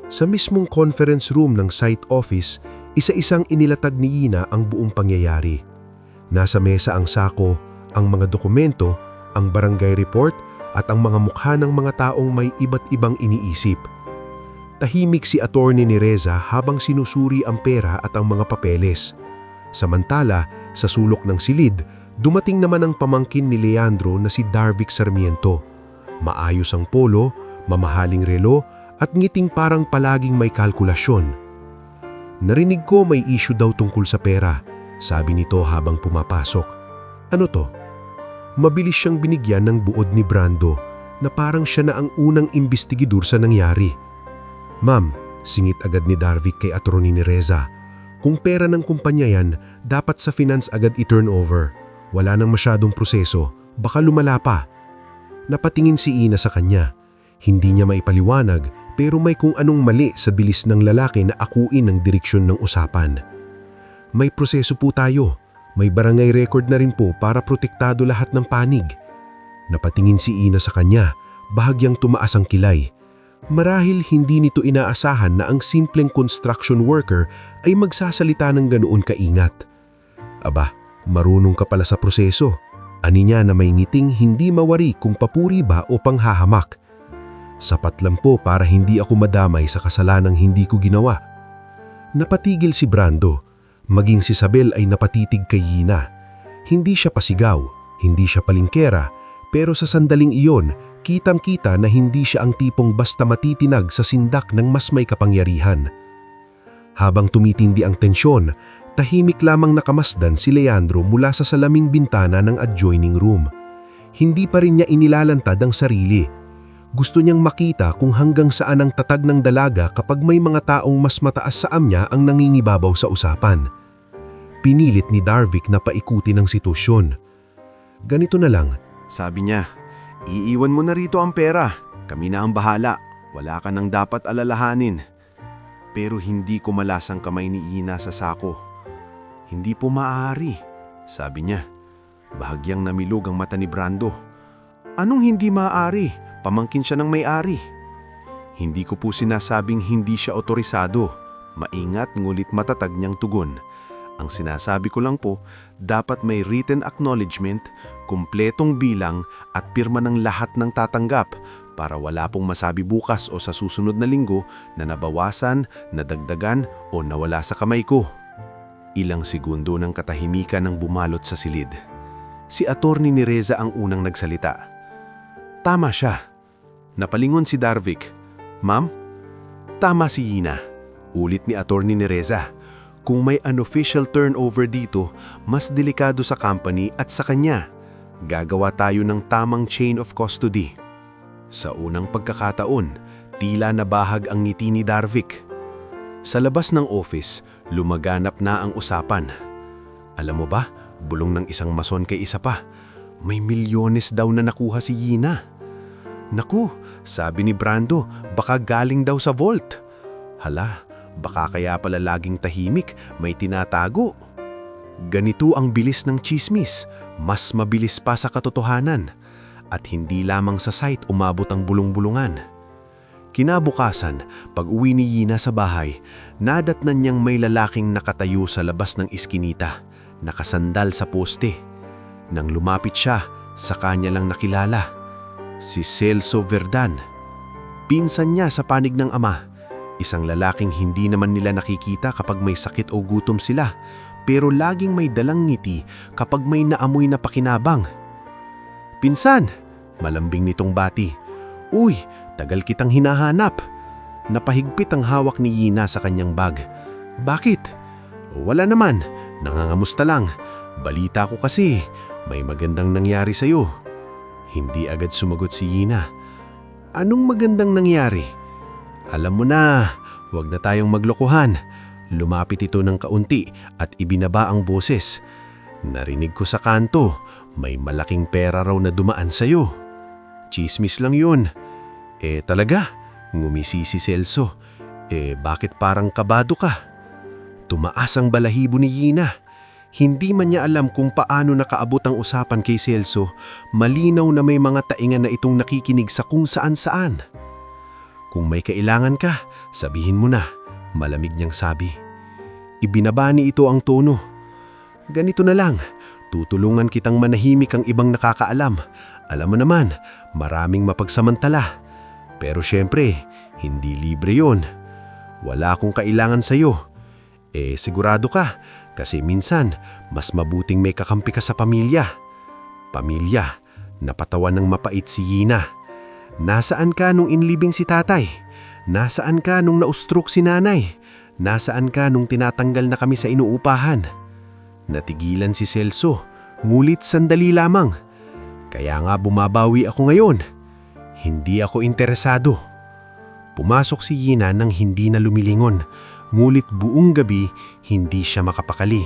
Sa mismong conference room ng site office, isa-isang inilatag ni Ina ang buong pangyayari. Nasa mesa ang sako, ang mga dokumento, ang barangay report at ang mga mukha ng mga taong may iba't ibang iniisip. Tahimik si attorney ni Reza habang sinusuri ang pera at ang mga papeles. Samantala, sa sulok ng silid, dumating naman ang pamangkin ni Leandro na si Darvic Sarmiento. Maayos ang polo, mamahaling relo at ngiting parang palaging may kalkulasyon. Narinig ko may issue daw tungkol sa pera, sabi nito habang pumapasok. Ano to? Mabilis siyang binigyan ng buod ni Brando na parang siya na ang unang imbestigador sa nangyari. Ma'am, singit agad ni Darvic kay attorney ni Reza. Kung pera ng kumpanya yan, dapat sa finance agad i-turn over. Wala nang masyadong proseso, baka lumala pa. Napatingin si Ina sa kanya. Hindi niya maipaliwanag pero may kung anong mali sa bilis ng lalaki na akuin ang direksyon ng usapan. May proseso po tayo. May barangay record na rin po para protektado lahat ng panig. Napatingin si Ina sa kanya, bahagyang tumaas ang kilay. Marahil hindi nito inaasahan na ang simpleng construction worker ay magsasalita ng ganoon kaingat. Aba, marunong ka pala sa proseso. Ani niya na may ngiting hindi mawari kung papuri ba o panghahamak. Sapat lang po para hindi ako madamay sa kasalanang hindi ko ginawa. Napatigil si Brando. Maging si Sabel ay napatitig kay Ina. Hindi siya pasigaw, hindi siya palingkera, pero sa sandaling iyon, kitang-kita na hindi siya ang tipong basta matitinag sa sindak ng mas may kapangyarihan. Habang tumitindi ang tensyon, tahimik lamang nakamasdan si Leandro mula sa salaming bintana ng adjoining room. Hindi pa rin niya inilalantad ang sarili. Gusto niyang makita kung hanggang saan ang tatag ng dalaga kapag may mga taong mas mataas sa amya ang nangingibabaw sa usapan. Pinilit ni Darvic na paikutin ang sitwasyon. Ganito na lang. Sabi niya, iiwan mo na rito ang pera. Kami na ang bahala. Wala ka nang dapat alalahanin. Pero hindi ko malas ang kamay ni Ina sa sako. Hindi po maaari, sabi niya. Bahagyang namilog ang mata ni Brando. Anong hindi maaari? Pamangkin siya ng may-ari. Hindi ko po sinasabing hindi siya otorisado. Maingat ngulit matatag niyang tugon. Ang sinasabi ko lang po, dapat may written acknowledgement, kumpletong bilang at pirma ng lahat ng tatanggap para wala pong masabi bukas o sa susunod na linggo na nabawasan, nadagdagan o nawala sa kamay ko. Ilang segundo ng katahimikan ang bumalot sa silid. Si Attorney Nereza ang unang nagsalita. Tama siya. Napalingon si Darvic. Ma'am? Tama si Ina. Ulit ni Attorney Nereza. Kung may unofficial turnover dito, mas delikado sa company at sa kanya. Gagawa tayo ng tamang chain of custody. Sa unang pagkakataon, tila nabahag ang ngiti ni Darvic. Sa labas ng office, lumaganap na ang usapan. Alam mo ba, bulong ng isang mason kay isa pa, may milyones daw na nakuha si Yina. Naku, sabi ni Brando, baka galing daw sa vault. Hala, baka kaya pala laging tahimik, may tinatago. Ganito ang bilis ng chismis, mas mabilis pa sa katotohanan. At hindi lamang sa site umabot ang bulong-bulungan. Kinabukasan, pag uwi ni Yina sa bahay, nadatnan niyang may lalaking nakatayo sa labas ng iskinita, nakasandal sa poste. Nang lumapit siya, sa kanya lang nakilala. Si Celso Verdan. Pinsan niya sa panig ng ama. Isang lalaking hindi naman nila nakikita kapag may sakit o gutom sila, pero laging may dalang ngiti kapag may naamoy na pakinabang. Pinsan, malambing nitong bati. Uy, tagal kitang hinahanap. Napahigpit ang hawak ni Yina sa kanyang bag. Bakit? Wala naman, nangangamusta lang. Balita ko kasi, may magandang nangyari sa'yo. Hindi agad sumagot si Yina. Anong magandang nangyari? Alam mo na, huwag na tayong maglokohan. Lumapit ito ng kaunti at ibinaba ang boses. Narinig ko sa kanto, may malaking pera raw na dumaan sa'yo. Chismis lang yun. Talaga? Ngumisi si Celso. Bakit parang kabado ka? Tumaas ang balahibo ni Yina. Hindi man niya alam kung paano nakaabot ang usapan kay Celso, malinaw na may mga taingan na itong nakikinig sa kung saan-saan. Kung may kailangan ka, sabihin mo na, malamig niyang sabi. Ibinaba ni ito ang tono. Ganito na lang, tutulungan kitang manahimik ang ibang nakakaalam. Alam mo naman, maraming mapagsamantala. Pero syempre, hindi libre yon. Wala akong kailangan sa'yo. Sigurado ka, kasi minsan, mas mabuting may kakampi ka sa pamilya. Pamilya, napatawan ng mapait si Yina. Nasaan ka nung inlibing si tatay? Nasaan ka nung na-stroke si nanay? Nasaan ka nung tinatanggal na kami sa inuupahan? Natigilan si Celso, ngulit sandali lamang. Kaya nga bumabawi ako ngayon. Hindi ako interesado. Pumasok si Yina nang hindi na lumilingon, ngulit buong gabi hindi siya makapakali.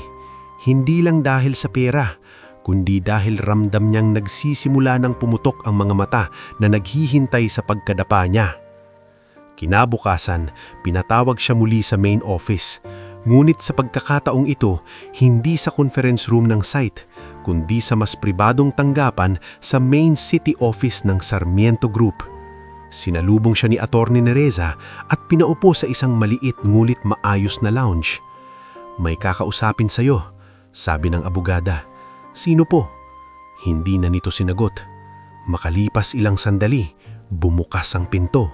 Hindi lang dahil sa pera, kundi dahil ramdam niyang nagsisimula ng pumutok ang mga mata na naghihintay sa pagkadapa niya. Kinabukasan, pinatawag siya muli sa main office. Ngunit sa pagkakataong ito, hindi sa conference room ng site, kundi sa mas pribadong tanggapan sa main city office ng Sarmiento Group. Sinalubong siya ni Attorney Nereza at pinaupo sa isang maliit ngulit maayos na lounge. May kakausapin sa'yo, sabi ng abogada. Sino po? Hindi na nito sinagot. Makalipas ilang sandali, bumukas ang pinto.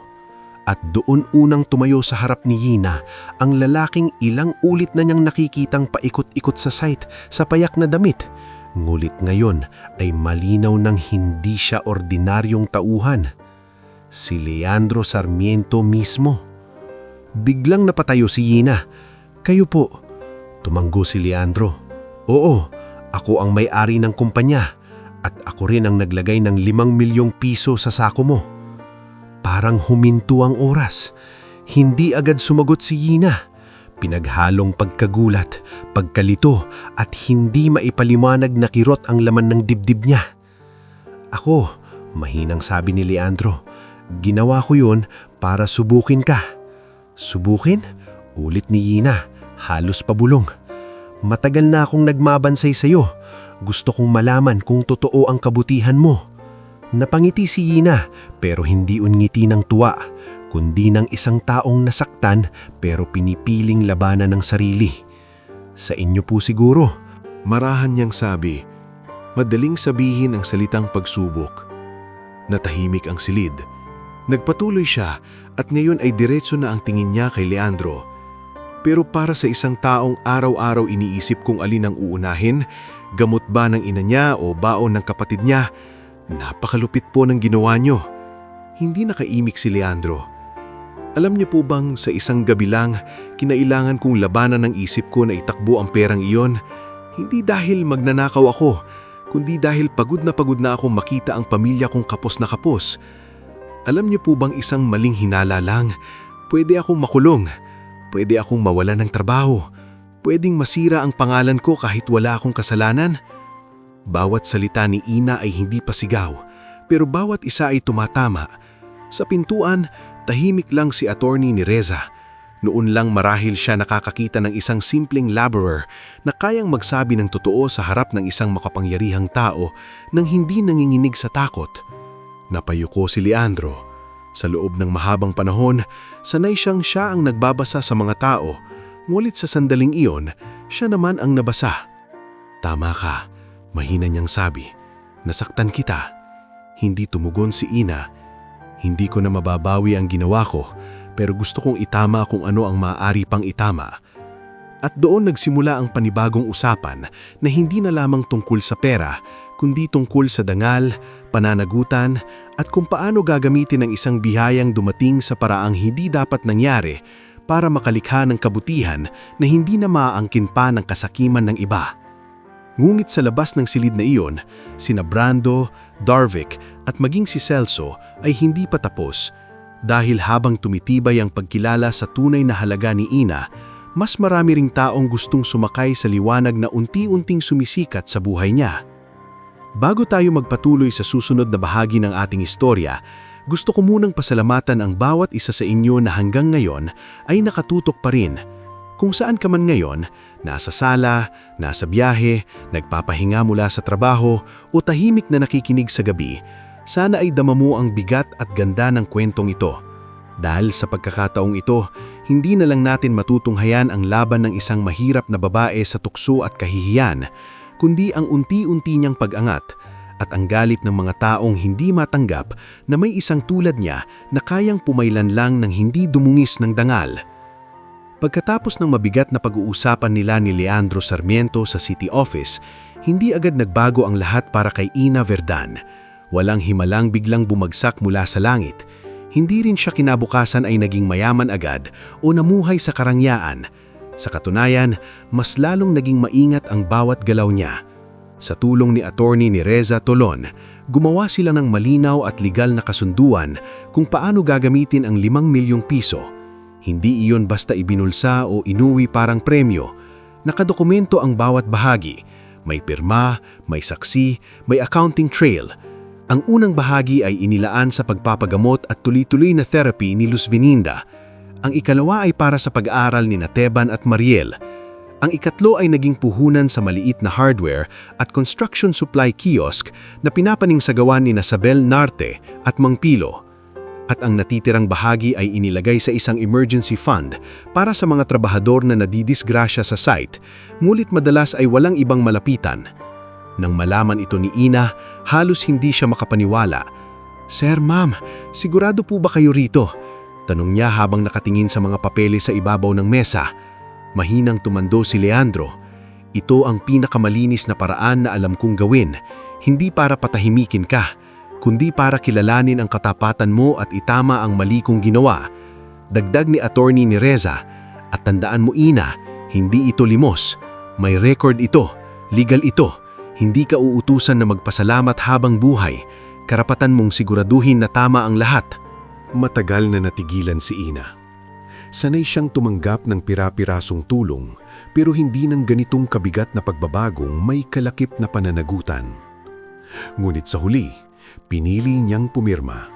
At doon unang tumayo sa harap ni Yina ang lalaking ilang ulit na niyang nakikitang paikot-ikot sa site sa payak na damit. Ngulit ngayon ay malinaw nang hindi siya ordinaryong tauhan. Si Leandro Sarmiento mismo. Biglang napatayo si Yina. Kayo po. Tumanggo si Leandro. Oo, ako ang may-ari ng kumpanya at ako rin ang naglagay ng 5 milyong piso sa sako mo. Parang huminto ang oras. Hindi agad sumagot si Yina. Pinaghalong pagkagulat, pagkalito at hindi maipaliwanag na kirot ang laman ng dibdib niya. Ako, mahinang sabi ni Leandro, ginawa ko yun para subukin ka. Subukin? Ulit ni Ina, halos pabulong. Matagal na akong nagmabansay sa'yo. Gusto kong malaman kung totoo ang kabutihan mo. Napangiti si Ina pero hindi ungiti ng tuwa, kundi ng isang taong nasaktan pero pinipiling labanan ng sarili. Sa inyo po siguro. Marahan niyang sabi, madaling sabihin ang salitang pagsubok. Natahimik ang silid. Nagpatuloy siya at ngayon ay diretso na ang tingin niya kay Leandro. Pero para sa isang taong araw-araw iniisip kung alin ang uunahin, gamot ba ng ina niya o baon ng kapatid niya, napakalupit po ng ginawa niyo. Hindi nakaimik si Leandro. Alam niyo po bang sa isang gabi lang, kinailangan kong labanan ng isip ko na itakbo ang perang iyon? Hindi dahil magnanakaw ako, kundi dahil pagod na akong makita ang pamilya kong kapos na kapos. Alam niyo po bang isang maling hinala lang, pwede akong makulong, pwede akong mawalan ng trabaho, pwedeng masira ang pangalan ko kahit wala akong kasalanan? Bawat salita ni Ina ay hindi pasigaw, pero bawat isa ay tumatama. Sa pintuan, tahimik lang si attorney ni Reza. Noon lang marahil siya nakakakita ng isang simpleng laborer na kayang magsabi ng totoo sa harap ng isang makapangyarihang tao nang hindi nanginginig sa takot. Napayuko si Leandro. Sa loob ng mahabang panahon, sanay siya ang nagbabasa sa mga tao, ngunit sa sandaling iyon, siya naman ang nabasa. Tama ka, mahina niyang sabi. Nasaktan kita. Hindi tumugon si Ina. Hindi ko na mababawi ang ginawa ko, pero gusto kong itama kung ano ang maaari pang itama. At doon nagsimula ang panibagong usapan na hindi na lamang tungkol sa pera, kundi tungkol sa dangal, pananagutan, at kung paano gagamitin ang isang bihayang dumating sa paraang hindi dapat nangyari para makalikha ng kabutihan na hindi na maaangkin pa ng kasakiman ng iba. Ngunit sa labas ng silid na iyon, sina Brando, Darvic at maging si Celso ay hindi pa tapos dahil habang tumitibay ang pagkilala sa tunay na halaga ni Ina, mas marami ring taong gustong sumakay sa liwanag na unti-unting sumisikat sa buhay niya. Bago tayo magpatuloy sa susunod na bahagi ng ating istorya, gusto ko munang pasalamatan ang bawat isa sa inyo na hanggang ngayon ay nakatutok pa rin. Kung saan ka man ngayon, nasa sala, nasa biyahe, nagpapahinga mula sa trabaho o tahimik na nakikinig sa gabi, sana ay dama mo ang bigat at ganda ng kwentong ito. Dahil sa pagkakataong ito, hindi na lang natin matutunghayan ang laban ng isang mahirap na babae sa tukso at kahihiyan, kundi ang unti-unti niyang pag-angat at ang galit ng mga taong hindi matanggap na may isang tulad niya na kayang pumailan lang ng hindi dumungis ng dangal. Pagkatapos ng mabigat na pag-uusapan nila ni Leandro Sarmiento sa city office, hindi agad nagbago ang lahat para kay Ina Verdan. Walang himalang biglang bumagsak mula sa langit. Hindi rin siya kinabukasan ay naging mayaman agad o namuhay sa karangyaan. Sa katunayan, mas lalong naging maingat ang bawat galaw niya. Sa tulong ni attorney ni Reza Tolon, gumawa sila ng malinaw at legal na kasunduan kung paano gagamitin ang 5 milyong piso. Hindi iyon basta ibinulsa o inuwi parang premyo. Nakadokumento ang bawat bahagi. May pirma, may saksi, may accounting trail. Ang unang bahagi ay inilaan sa pagpapagamot at tuloy-tuloy na therapy ni Luz Vininda. Ang ikalawa ay para sa pag-aaral ni Teban at Mariel. Ang ikatlo ay naging puhunan sa maliit na hardware at construction supply kiosk na pinapaningsagawan ni Sabel Narte at Mang Pilo. At ang natitirang bahagi ay inilagay sa isang emergency fund para sa mga trabahador na nadidisgrasya sa site, ngunit madalas ay walang ibang malapitan. Nang malaman ito ni Ina, halos hindi siya makapaniwala. "Sir, ma'am, sigurado po ba kayo rito?" Tanong niya habang nakatingin sa mga papeles sa ibabaw ng mesa. Mahinang tumando si Leandro. "Ito ang pinakamalinis na paraan na alam kong gawin, hindi para patahimikin ka, kundi para kilalanin ang katapatan mo at itama ang mali kong ginawa." Dagdag ni attorney ni Reza, "At tandaan mo Ina, hindi ito limos. May record ito, legal ito. Hindi ka uutusan na magpasalamat habang buhay. Karapatan mong siguraduhin na tama ang lahat." Matagal na natigilan si Ina. Sanay siyang tumanggap ng pira-pirasong tulong, pero hindi ng ganitong kabigat na pagbabagong may kalakip na pananagutan. Ngunit sa huli, pinili niyang pumirma.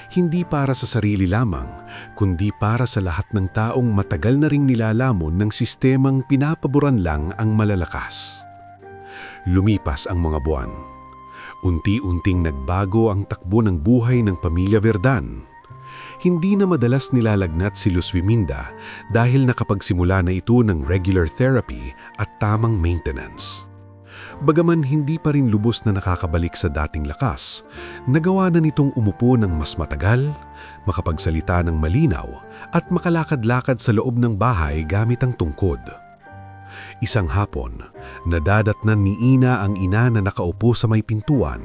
Hindi para sa sarili lamang, kundi para sa lahat ng taong matagal na ring nilalamon ng sistemang pinapaboran lang ang malalakas. Lumipas ang mga buwan. Unti-unting nagbago ang takbo ng buhay ng pamilya Verdan. Hindi na madalas nilalagnat si Luz Viminda dahil nakapagsimula na ito ng regular therapy at tamang maintenance. Bagaman hindi pa rin lubos na nakakabalik sa dating lakas, nagawa na nitong umupo ng mas matagal, makapagsalita ng malinaw at makalakad-lakad sa loob ng bahay gamit ang tungkod. Isang hapon, nadadatnan ni Ina ang ina na nakaupo sa may pintuan,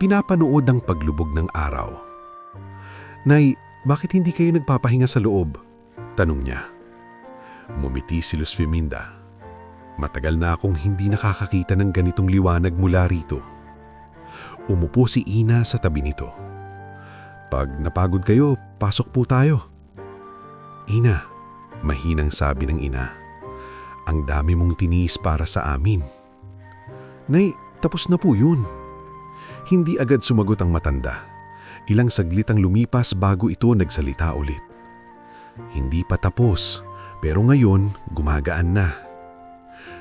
pinapanood ang paglubog ng araw. "Nay, bakit hindi kayo nagpapahinga sa loob?" tanong niya. Mumiti si Luz Viminda. "Matagal na akong hindi nakakakita ng ganitong liwanag mula rito." Umupo si Ina sa tabi nito. "Pag napagod kayo, pasok po tayo." "Ina," mahinang sabi ng ina, "ang dami mong tiniis para sa amin." "Nay, tapos na po yun." Hindi agad sumagot ang matanda. Ilang saglit ang lumipas bago ito nagsalita ulit. "Hindi pa tapos, pero ngayon gumagaan na."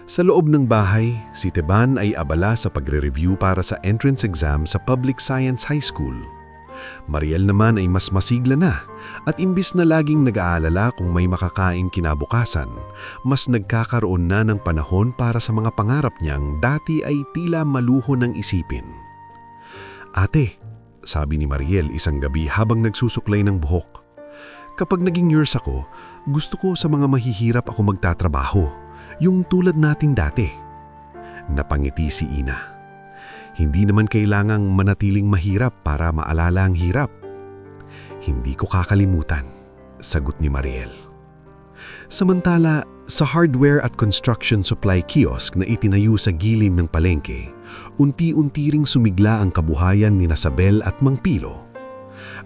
Sa loob ng bahay, si Teban ay abala sa pagre-review para sa entrance exam sa Public Science High School. Mariel naman ay mas masigla na at imbis na laging nag-aalala kung may makakain kinabukasan, mas nagkakaroon na ng panahon para sa mga pangarap niyang dati ay tila maluho ng isipin. "Ate," sabi ni Mariel isang gabi habang nagsusuklay ng buhok, "kapag naging nurse ako, gusto ko sa mga mahihirap ako magtatrabaho. Yung tulad natin dati." Napangiti si Ina. "Hindi naman kailangang manatiling mahirap para maalala ang hirap." "Hindi ko kakalimutan," sagot ni Mariel. Samantala, sa hardware at construction supply kiosk na itinayo sa gilid ng palengke, unti-unti ring sumigla ang kabuhayan ni Nasabel at Mang Pilo.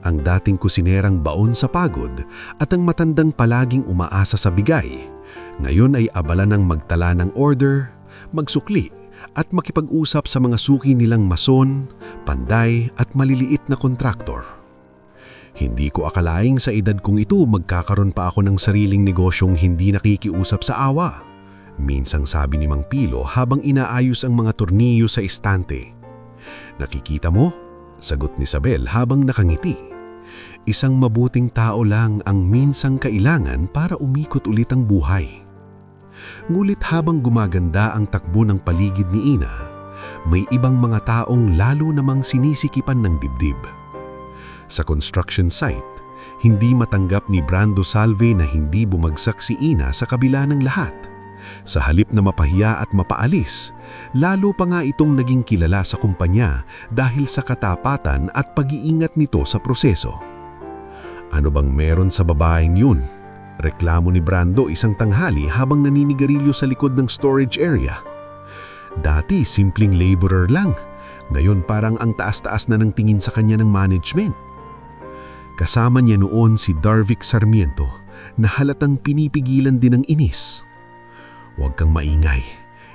Ang dating kusinerang baon sa pagod at ang matandang palaging umaasa sa bigay, ngayon ay abala ng magtala ng order, magsukli at makipag-usap sa mga suki nilang mason, panday at maliliit na kontraktor. "Hindi ko akalaing sa edad kong ito magkakaroon pa ako ng sariling negosyong hindi nakikiusap sa awa," minsang sabi ni Mang Pilo habang inaayos ang mga tornilyo sa istante. "Nakikita mo?" sagot ni Isabel habang nakangiti. "Isang mabuting tao lang ang minsang kailangan para umikot ulit ang buhay." Ngulit habang gumaganda ang takbo ng paligid ni Ina, may ibang mga taong lalo namang sinisikipan ng dibdib. Sa construction site, hindi matanggap ni Brando Salve na hindi bumagsak si Ina sa kabila ng lahat. Sa halip na mapahiya at mapaalis, lalo pa nga itong naging kilala sa kumpanya dahil sa katapatan at pag-iingat nito sa proseso. "Ano bang meron sa babaeng yun?" reklamo ni Brando isang tanghali habang naninigarilyo sa likod ng storage area. Dati simpleng laborer lang, ngayon parang ang taas-taas na ng tingin sa kanya ng management. Kasama niya noon si Darvic Sarmiento na halatang pinipigilan din ng inis. "Huwag kang maingay,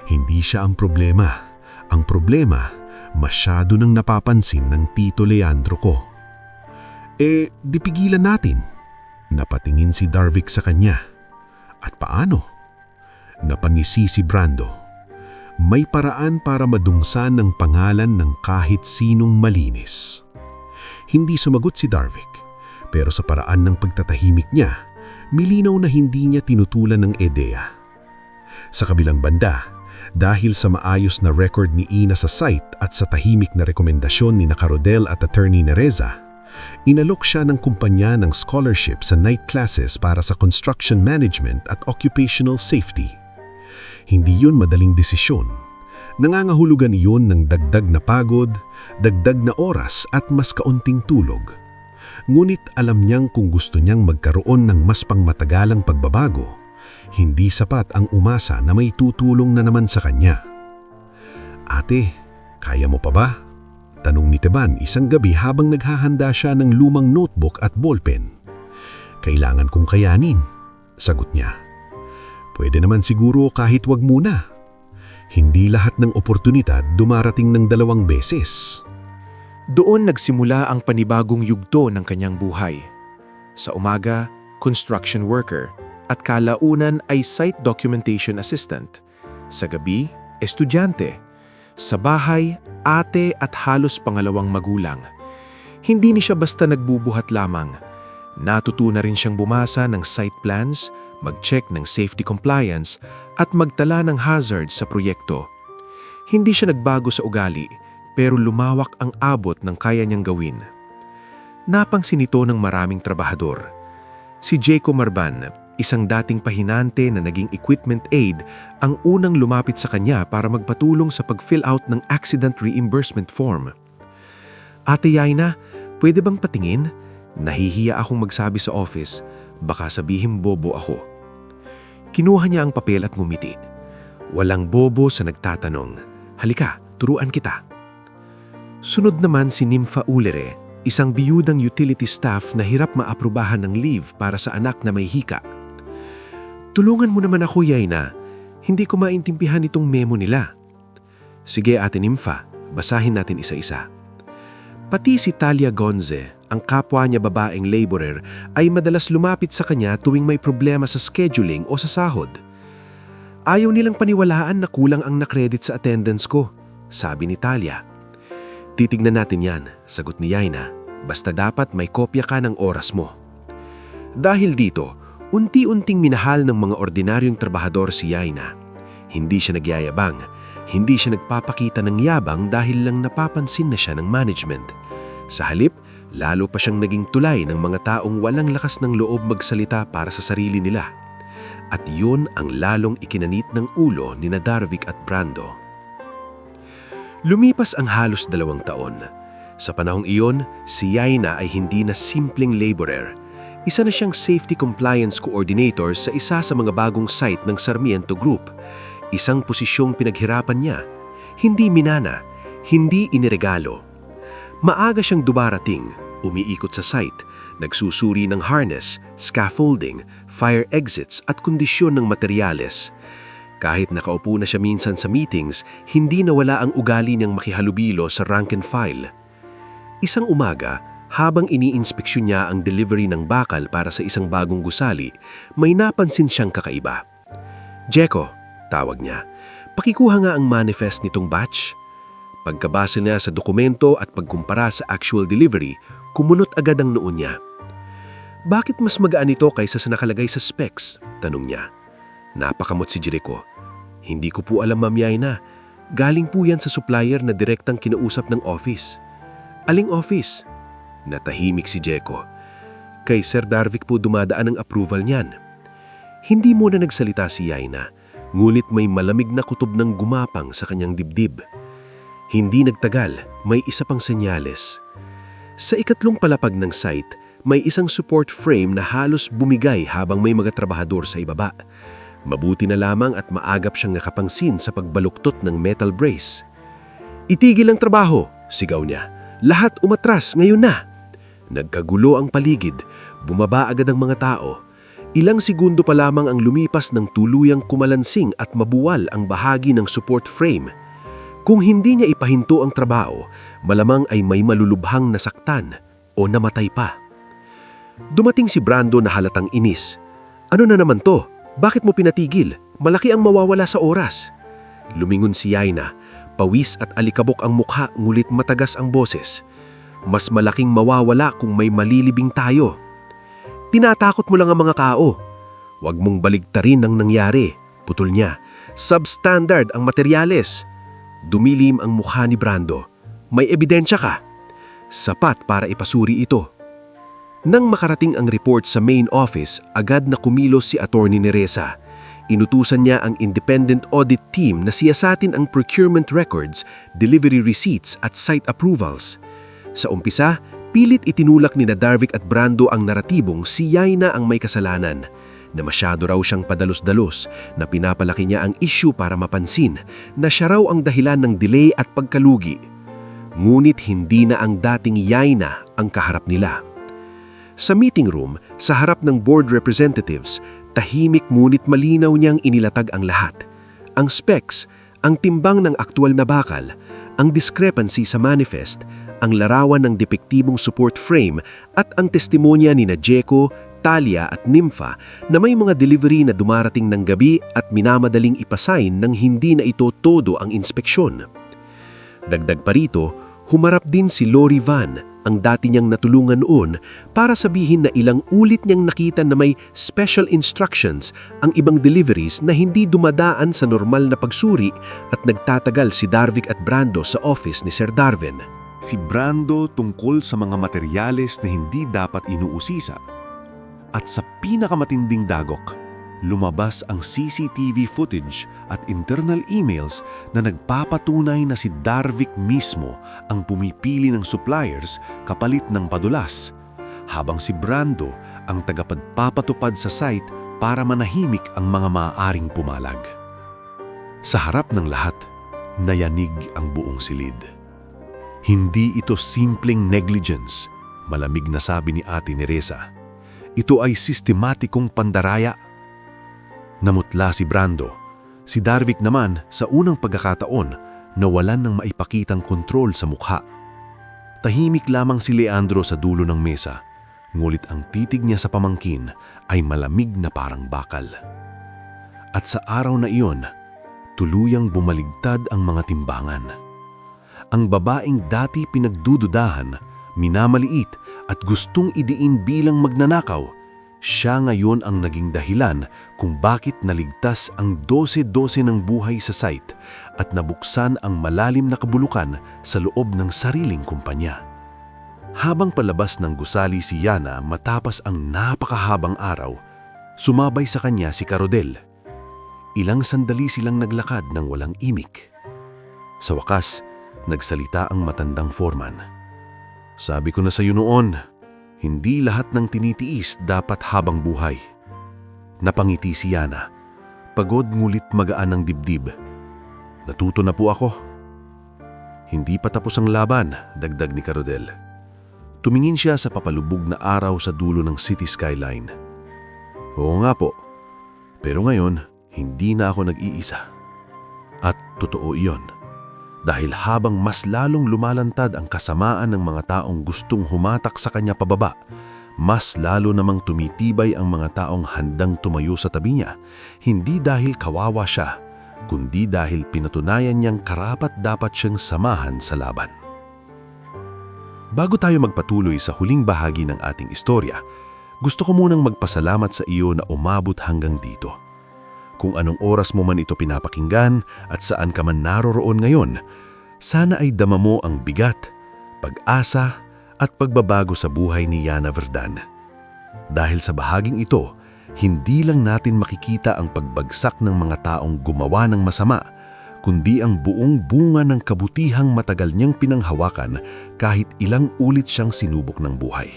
hindi siya ang problema. Ang problema, masyado nang napapansin ng Tito Leandro ko." Di pigilan natin." Napatingin si Darvic sa kanya. "At paano?" Napangisi si Brando. "May paraan para madungsan ng pangalan ng kahit sinong malinis." Hindi sumagot si Darvic, pero sa paraan ng pagtatahimik niya, milinaw na hindi niya tinutulan ng ideya. Sa kabilang banda, dahil sa maayos na record ni Ina sa site at sa tahimik na rekomendasyon ni Carodel at Attorney Nereza, inalok siya ng kumpanya ng scholarship sa night classes para sa construction management at occupational safety. Hindi yun madaling desisyon. Nangangahulugan iyon ng dagdag na pagod, dagdag na oras at mas kaunting tulog. Ngunit alam niyang kung gusto niyang magkaroon ng mas pangmatagalang pagbabago, hindi sapat ang umasa na may tutulong na naman sa kanya. "Ate, kaya mo pa ba?" tanong ni Teban isang gabi habang naghahanda siya ng lumang notebook at ballpen. "Kailangan kong kayanin," sagot niya. "Pwede naman siguro kahit wag muna. Hindi lahat ng oportunidad dumarating ng 2 beses." Doon nagsimula ang panibagong yugto ng kanyang buhay. Sa umaga, construction worker, at kalaunan ay site documentation assistant. Sa gabi, estudyante. Sa bahay, ate at halos pangalawang magulang. Hindi ni siya basta nagbubuhat lamang. Natutunan rin siyang bumasa ng site plans, mag-check ng safety compliance, at magtala ng hazards sa proyekto. Hindi siya nagbago sa ugali, pero lumawak ang abot ng kaya niyang gawin. Napangsin ito ng maraming trabahador. Si Jayco Marban, isang dating pahinante na naging equipment aide, ang unang lumapit sa kanya para magpatulong sa pag-fill out ng accident reimbursement form. Ate Yaina, pwede bang patingin? Nahihiya akong magsabi sa office, baka sabihin bobo ako. Kinuha niya ang papel at ngumiti. Walang bobo sa nagtatanong. Halika, turuan kita. Sunod naman si Nympha Ulere, isang biyudang utility staff na hirap maaprubahan ng leave para sa anak na may hika. Tulungan mo naman ako, Yaina. Hindi ko maintindihan itong memo nila. Sige, Ate Nympha, basahin natin isa-isa. Pati si Talia Gonze, ang kapwa niya babaeng laborer, ay madalas lumapit sa kanya tuwing may problema sa scheduling o sa sahod. Ayaw nilang paniwalaan na kulang ang na-credit sa attendance ko, sabi ni Talia. Titignan natin yan, sagot ni Yaina, basta dapat may kopya ka ng oras mo. Dahil dito, unti-unting minahal ng mga ordinaryong trabahador si Yaina. Hindi siya nagyayabang, hindi siya nagpapakita ng yabang dahil lang napapansin na siya ng management. Sa halip, lalo pa siyang naging tulay ng mga taong walang lakas ng loob magsalita para sa sarili nila. At yun ang lalong ikinanit ng ulo ni Darvic at Brando. Lumipas ang halos 2 taon. Sa panahong iyon, si Yaina ay hindi na simpleng laborer. Isa na siyang safety compliance coordinator sa isa sa mga bagong site ng Sarmiento Group. Isang posisyong pinaghirapan niya. Hindi minana, hindi iniregalo. Maaga siyang dumarating, umiikot sa site, nagsusuri ng harness, scaffolding, fire exits at kondisyon ng materyales. Kahit nakaupo na siya minsan sa meetings, hindi nawala ang ugali niyang makihalubilo sa rank and file. Isang umaga, habang iniinspeksyon niya ang delivery ng bakal para sa isang bagong gusali, may napansin siyang kakaiba. Jeko, tawag niya, pakikuha nga ang manifest nitong batch. Pagkabasa niya sa dokumento at pagkumpara sa actual delivery, kumunot agad ang noo niya. Bakit mas magaan ito kaysa sa nakalagay sa specs? Tanong niya. Napakamot si Jericho. Hindi ko po alam, Ma'am Yaina. Galing po yan sa supplier na direktang kinausap ng office. Aling office? Natahimik si Jeko. Kay Sir Darvic po dumadaan ang approval niyan. Hindi muna nagsalita si Yaina, ngunit may malamig na kutob ng gumapang sa kanyang dibdib. Hindi nagtagal, may isa pang senyales. Sa ikatlong palapag ng site, may isang support frame na halos bumigay habang may mga trabahador sa ibaba. Mabuti na lamang at maagap siyang nakapangsin sa pagbaluktot ng metal brace. Itigil ang trabaho, sigaw niya. Lahat umatras, ngayon na. Nagkagulo ang paligid, bumaba agad ang mga tao. Ilang segundo pa lamang ang lumipas ng tuluyang kumalansing at mabuwal ang bahagi ng support frame. Kung hindi niya ipahinto ang trabaho, malamang ay may malulubhang nasaktan o namatay pa. Dumating si Brando na halatang inis. Ano na naman to? Bakit mo pinatigil? Malaki ang mawawala sa oras. Lumingon si Yaina, pawis at alikabok ang mukha ngulit matagas ang boses. Mas malaking mawawala kung may malilibing tayo. Tinatakot mo lang ang mga tao. Huwag mong baligtarin ang nangyari, putol niya. Substandard ang materyales. Dumilim ang mukha ni Brando. May ebidensya ka. Sapat para ipasuri ito. Nang makarating ang report sa main office, agad na kumilos si Attorney Neresa. Inutusan niya ang independent audit team na siyasatin ang procurement records, delivery receipts at site approvals. Sa umpisa, pilit itinulak ni Darvic at Brando ang naratibong si Yaina ang may kasalanan, na masyado raw siyang padalos-dalos, na pinapalaki niya ang issue para mapansin na siya raw ang dahilan ng delay at pagkalugi. Ngunit hindi na ang dating Yaina ang kaharap nila. Sa meeting room, sa harap ng board representatives, tahimik ngunit malinaw niyang inilatag ang lahat. Ang specs, ang timbang ng aktwal na bakal, ang discrepancy sa manifest, ang larawan ng depektibong support frame at ang testimonya ni na Jeko, Talia at Nympha na may mga delivery na dumarating ng gabi at minamadaling ipasign nang hindi na ito todo ang inspeksyon. Dagdag pa rito, humarap din si Lori Van, ang dati niyang natulungan noon, para sabihin na ilang ulit niyang nakita na may special instructions ang ibang deliveries na hindi dumadaan sa normal na pagsuri at nagtatagal si Darvic at Brando sa office ni Sir Darwin. Si Brando tungkol sa mga materyales na hindi dapat inuusisa. At sa pinakamatinding dagok, lumabas ang CCTV footage at internal emails na nagpapatunay na si Darvic mismo ang pumipili ng suppliers kapalit ng padulas, habang si Brando ang tagapagpapatupad sa site para manahimik ang mga maaaring pumalag. Sa harap ng lahat, nayanig ang buong silid. Hindi ito simpleng negligence, malamig na sabi ni Ate Neresa. Ito ay sistematikong pandaraya. Namutla si Brando. Si Darvic naman sa unang pagkakataon nawalan ng maipakitang kontrol sa mukha. Tahimik lamang si Leandro sa dulo ng mesa, ngulit ang titig niya sa pamangkin ay malamig na parang bakal. At sa araw na iyon, tuluyang bumaligtad ang mga timbangan. Ang babaeng dati pinagdududahan, minamaliit at gustong idiin bilang magnanakaw, siya ngayon ang naging dahilan kung bakit naligtas ang 12-12 ng buhay sa site at nabuksan ang malalim na kabulukan sa loob ng sariling kumpanya. Habang palabas ng gusali si Yana matapos ang napakahabang araw, sumabay sa kanya si Carodel. Ilang sandali silang naglakad ng walang imik. Sa wakas, nagsalita ang matandang foreman. Sabi ko na sa iyo noon, hindi lahat ng tinitiis dapat habang buhay. Napangiti si Yana. Pagod ngulit magaan ang dibdib. Natuto na po ako. Hindi pa tapos ang laban, dagdag ni Carodel. Tumingin siya sa papalubog na araw sa dulo ng city skyline. Oo nga po. Pero ngayon, hindi na ako nag-iisa. At totoo iyon. Dahil habang mas lalong lumalantad ang kasamaan ng mga taong gustong humatak sa kanya pababa, mas lalo namang tumitibay ang mga taong handang tumayo sa tabi niya, hindi dahil kawawa siya, kundi dahil pinatunayan niyang karapat-dapat siyang samahan sa laban. Bago tayo magpatuloy sa huling bahagi ng ating istorya, gusto ko munang magpasalamat sa iyo na umabot hanggang dito. Kung anong oras mo man ito pinapakinggan at saan ka man naroroon ngayon, sana ay dama mo ang bigat, pag-asa at pagbabago sa buhay ni Yana Verdan. Dahil sa bahaging ito, hindi lang natin makikita ang pagbagsak ng mga taong gumawa ng masama, kundi ang buong bunga ng kabutihang matagal niyang pinanghawakan kahit ilang ulit siyang sinubok ng buhay.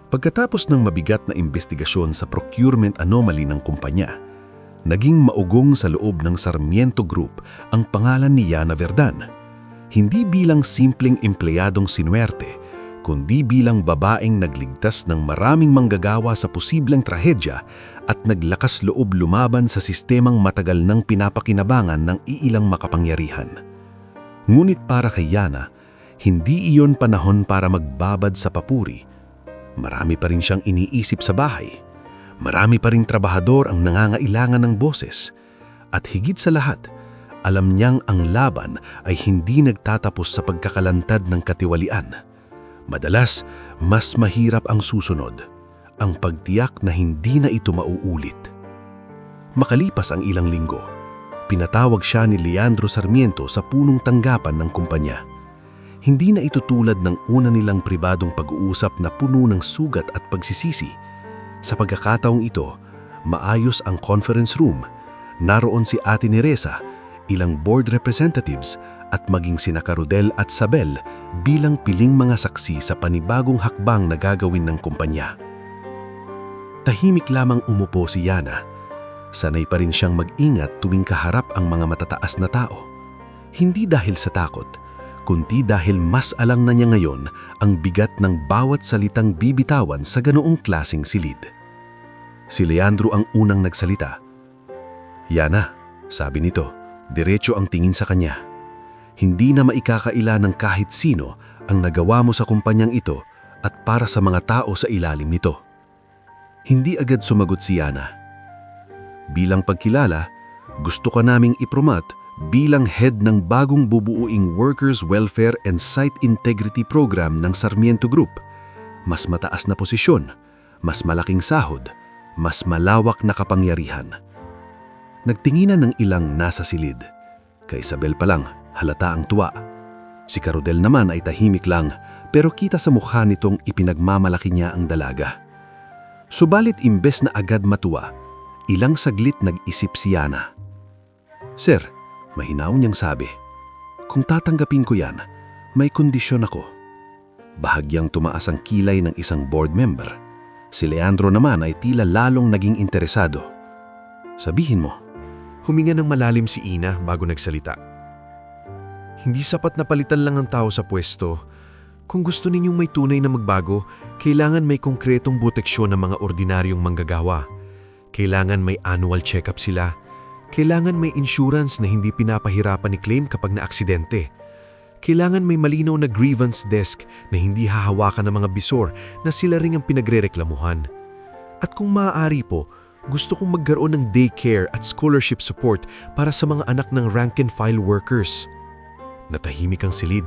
Pagkatapos ng mabigat na investigasyon sa procurement anomaly ng kumpanya, naging maugong sa loob ng Sarmiento Group ang pangalan ni Yana Verdan. Hindi bilang simpleng empleyadong sinuwerte, kundi bilang babaeng nagligtas ng maraming manggagawa sa posibleng trahedya at naglakas loob lumaban sa sistemang matagal nang pinapakinabangan ng iilang makapangyarihan. Ngunit para kay Yana, hindi iyon panahon para magbabad sa papuri. Marami pa rin siyang iniisip sa bahay. Marami pa rin trabahador ang nangangailangan ng boses. At higit sa lahat, alam niyang ang laban ay hindi nagtatapos sa pagkakalantad ng katiwalian. Madalas, mas mahirap ang susunod, ang pagtiyak na hindi na ito mauulit. Makalipas ang ilang linggo, pinatawag siya ni Leandro Sarmiento sa punong tanggapan ng kumpanya. Hindi na ito tulad ng una nilang pribadong pag-uusap na puno ng sugat at pagsisisi. Sa pagkakataong ito, maayos ang conference room. Naroon si Ate Neresa, ilang board representatives at maging sina Carodel at Sabel bilang piling mga saksi sa panibagong hakbang na gagawin ng kumpanya. Tahimik lamang umupo si Yana. Sanay pa rin siyang mag-ingat tuwing kaharap ang mga matataas na tao. Hindi dahil sa takot, kundi dahil mas alam na niya ngayon ang bigat ng bawat salitang bibitawan sa ganoong klaseng silid. Si Leandro ang unang nagsalita. Yana, sabi nito, diretso ang tingin sa kanya. Hindi na maikakaila ng kahit sino ang nagawa mo sa kumpanyang ito at para sa mga tao sa ilalim nito. Hindi agad sumagot si Yana. Bilang pagkilala, gusto ka naming ipromote bilang head ng bagong bubuuing Workers' Welfare and Site Integrity Program ng Sarmiento Group. Mas mataas na posisyon, mas malaking sahod, mas malawak na kapangyarihan. Nagtinginan ng ilang nasa silid. Kay Isabel pa lang, halata ang tuwa. Si Carodel naman ay tahimik lang, pero kita sa mukha nitong ipinagmamalaki niya ang dalaga. Subalit imbes na agad matuwa, ilang saglit nag-isip si Yana. Sir, mahinaw niyang sabi, kung tatanggapin ko yan, may kondisyon ako. Bahagyang tumaas ang kilay ng isang board member. Si Leandro naman ay tila lalong naging interesado. Sabihin mo. Huminga ng malalim si Ina bago nagsalita. Hindi sapat na palitan lang ang tao sa pwesto. Kung gusto ninyong may tunay na magbago, kailangan may konkretong proteksyon ng mga ordinaryong manggagawa. Kailangan may annual check-up sila. Kailangan may insurance na hindi pinapahirapan ni claim kapag na-aksidente. Kailangan may malinaw na grievance desk na hindi hahawakan ng mga bisor na sila ring ang pinagrereklamuhan. At kung maaari po, gusto kong magkaroon ng daycare at scholarship support para sa mga anak ng rank-and-file workers. Natahimik ang silid.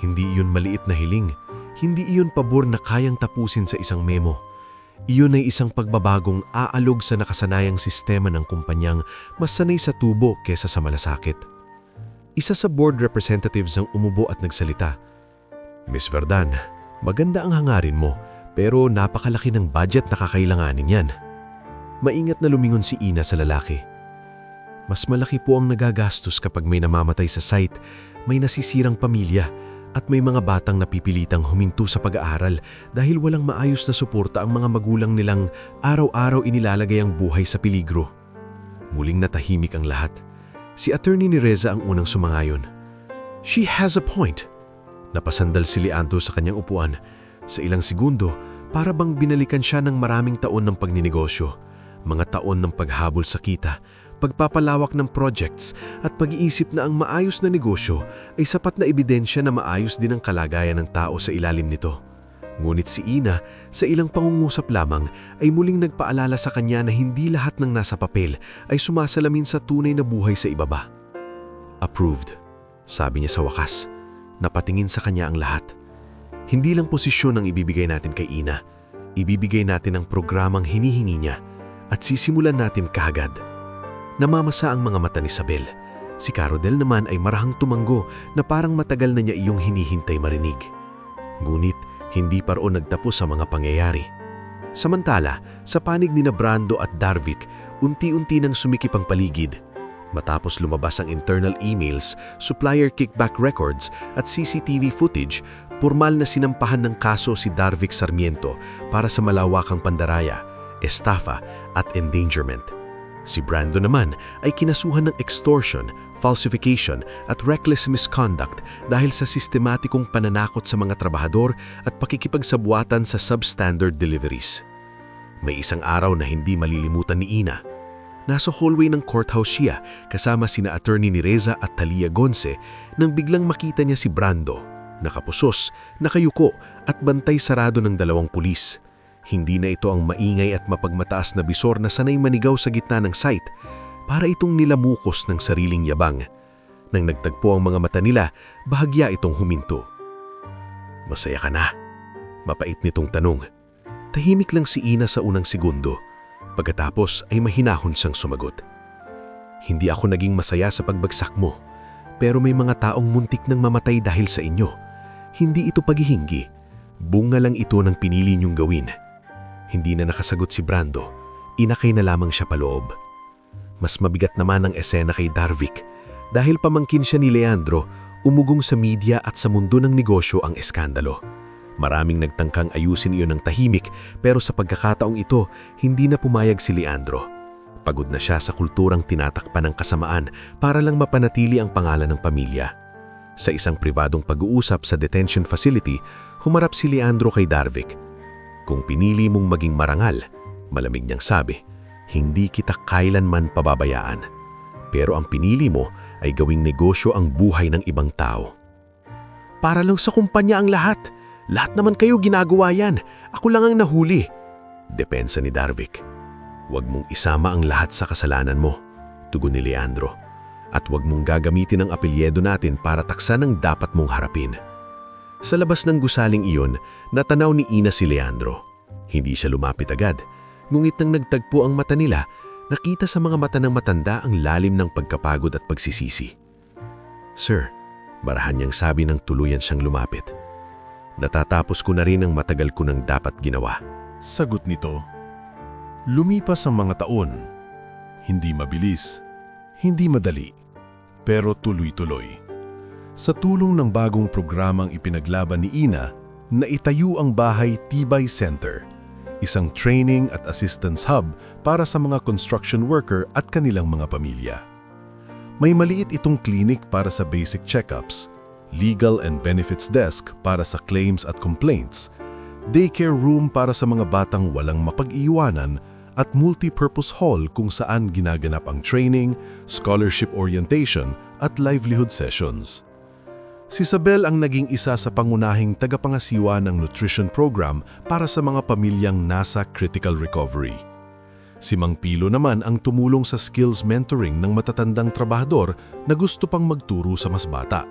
Hindi iyon maliit na hiling. Hindi iyon pabor na kayang tapusin sa isang memo. Iyon ay isang pagbabagong aalog sa nakasanayang sistema ng kumpanyang mas sanay sa tubo kesa sa malasakit. Isa sa board representatives ang umubo at nagsalita. Miss Verdan, maganda ang hangarin mo, pero napakalaki ng budget na kakailanganin yan. Maingat na lumingon si Ina sa lalaki. Mas malaki po ang nagagastos kapag may namamatay sa site, may nasisirang pamilya, at may mga batang napipilitang huminto sa pag-aaral dahil walang maayos na suporta ang mga magulang nilang araw-araw inilalagay ang buhay sa peligro. Muling natahimik ang lahat. Si Attorney ni Reza ang unang sumangayon. She has a point. Napasandal si Leandro sa kanyang upuan. Sa ilang segundo, para bang binalikan siya ng maraming taon ng pagninegosyo. Mga taon ng paghabol sa kita, pagpapalawak ng projects at pag-iisip na ang maayos na negosyo ay sapat na ebidensya na maayos din ang kalagayan ng tao sa ilalim nito. Ngunit si Ina, sa ilang pangungusap lamang, ay muling nagpaalala sa kanya na hindi lahat ng nasa papel ay sumasalamin sa tunay na buhay sa ibaba. Approved, sabi niya sa wakas. Napatingin sa kanya ang lahat. Hindi lang posisyon ang ibibigay natin kay Ina. Ibibigay natin ang programang hinihingi niya at sisimulan natin kaagad. Namamasa ang mga mata ni Isabel. Si Carodel naman ay marahang tumanggo na parang matagal na niya iyong hinihintay marinig. Ngunit hindi pa roon nagtapos sa mga pangyayari. Samantala, sa panig ni Brando at Darvic, unti-unti nang sumikip ang paligid. Matapos lumabas ang internal emails, supplier kickback records at CCTV footage, formal na sinampahan ng kaso si Darvic Sarmiento para sa malawakang pandaraya, estafa at endangerment. Si Brando naman ay kinasuhan ng extortion, falsification at reckless misconduct dahil sa sistematikong pananakot sa mga trabahador at pakikipagsabwatan sa substandard deliveries. May isang araw na hindi malilimutan ni Ina. Nasa hallway ng courthouse siya kasama sina attorney ni Reza at Talia Gonce nang biglang makita niya si Brando, nakapusos, nakayuko at bantay sarado ng dalawang pulis. Hindi na ito ang maingay at mapagmataas na bisor na sanay manigaw sa gitna ng site. Para itong nilamukos ng sariling yabang. Nang nagtagpo ang mga mata nila, bahagya itong huminto. Masaya ka na? Mapait nitong tanong. Tahimik lang si Ina sa unang segundo. Pagkatapos ay mahinahon siyang sumagot. Hindi ako naging masaya sa pagbagsak mo, pero may mga taong muntik nang mamatay dahil sa inyo. Hindi ito paghihinggi. Bunga lang ito ng pinili niyong gawin. Hindi na nakasagot si Brando. Inakay na lamang siya paloob. Mas mabigat naman ang esena kay Darvic. Dahil pamangkin siya ni Leandro, umugong sa media at sa mundo ng negosyo ang eskandalo. Maraming nagtangkang ayusin iyon ng tahimik, pero sa pagkakataong ito, hindi na pumayag si Leandro. Pagod na siya sa kulturang tinatakpan ng kasamaan para lang mapanatili ang pangalan ng pamilya. Sa isang pribadong pag-uusap sa detention facility, humarap si Leandro kay Darvic. Kung pinili mong maging marangal, malamig niyang sabi, hindi kita kailanman pababayaan. Pero ang pinili mo ay gawing negosyo ang buhay ng ibang tao. Para lang sa kumpanya ang lahat. Lahat naman kayo ginagawa yan. Ako lang ang nahuli. Depensa ni Darvik. Huwag mong isama ang lahat sa kasalanan mo, tugon ni Leandro. At huwag mong gagamitin ang apelyedo natin para taksan ang dapat mong harapin. Sa labas ng gusaling iyon, natanaw ni Ina si Leandro. Hindi siya lumapit agad, ngunit nang nagtagpo ang mata nila, nakita sa mga mata ng matanda ang lalim ng pagkapagod at pagsisisi. Sir, barahan niyang sabi ng tuluyan siyang lumapit. Natatapos ko na rin ang matagal ko nang dapat ginawa. Sagot nito, lumipas ang mga taon. Hindi mabilis, hindi madali, pero tuloy-tuloy. Sa tulong ng bagong programang ipinaglaban ni Ina, naitayo ang Bahay Tibay Center, isang training at assistance hub para sa mga construction worker at kanilang mga pamilya. May maliit itong clinic para sa basic checkups, legal and benefits desk para sa claims at complaints, daycare room para sa mga batang walang mapag-iwanan, at multi-purpose hall kung saan ginaganap ang training, scholarship orientation at livelihood sessions. Si Isabel ang naging isa sa pangunahing tagapangasiwa ng nutrition program para sa mga pamilyang nasa critical recovery. Si Mang Pilo naman ang tumulong sa skills mentoring ng matatandang trabahador na gusto pang magturo sa mas bata.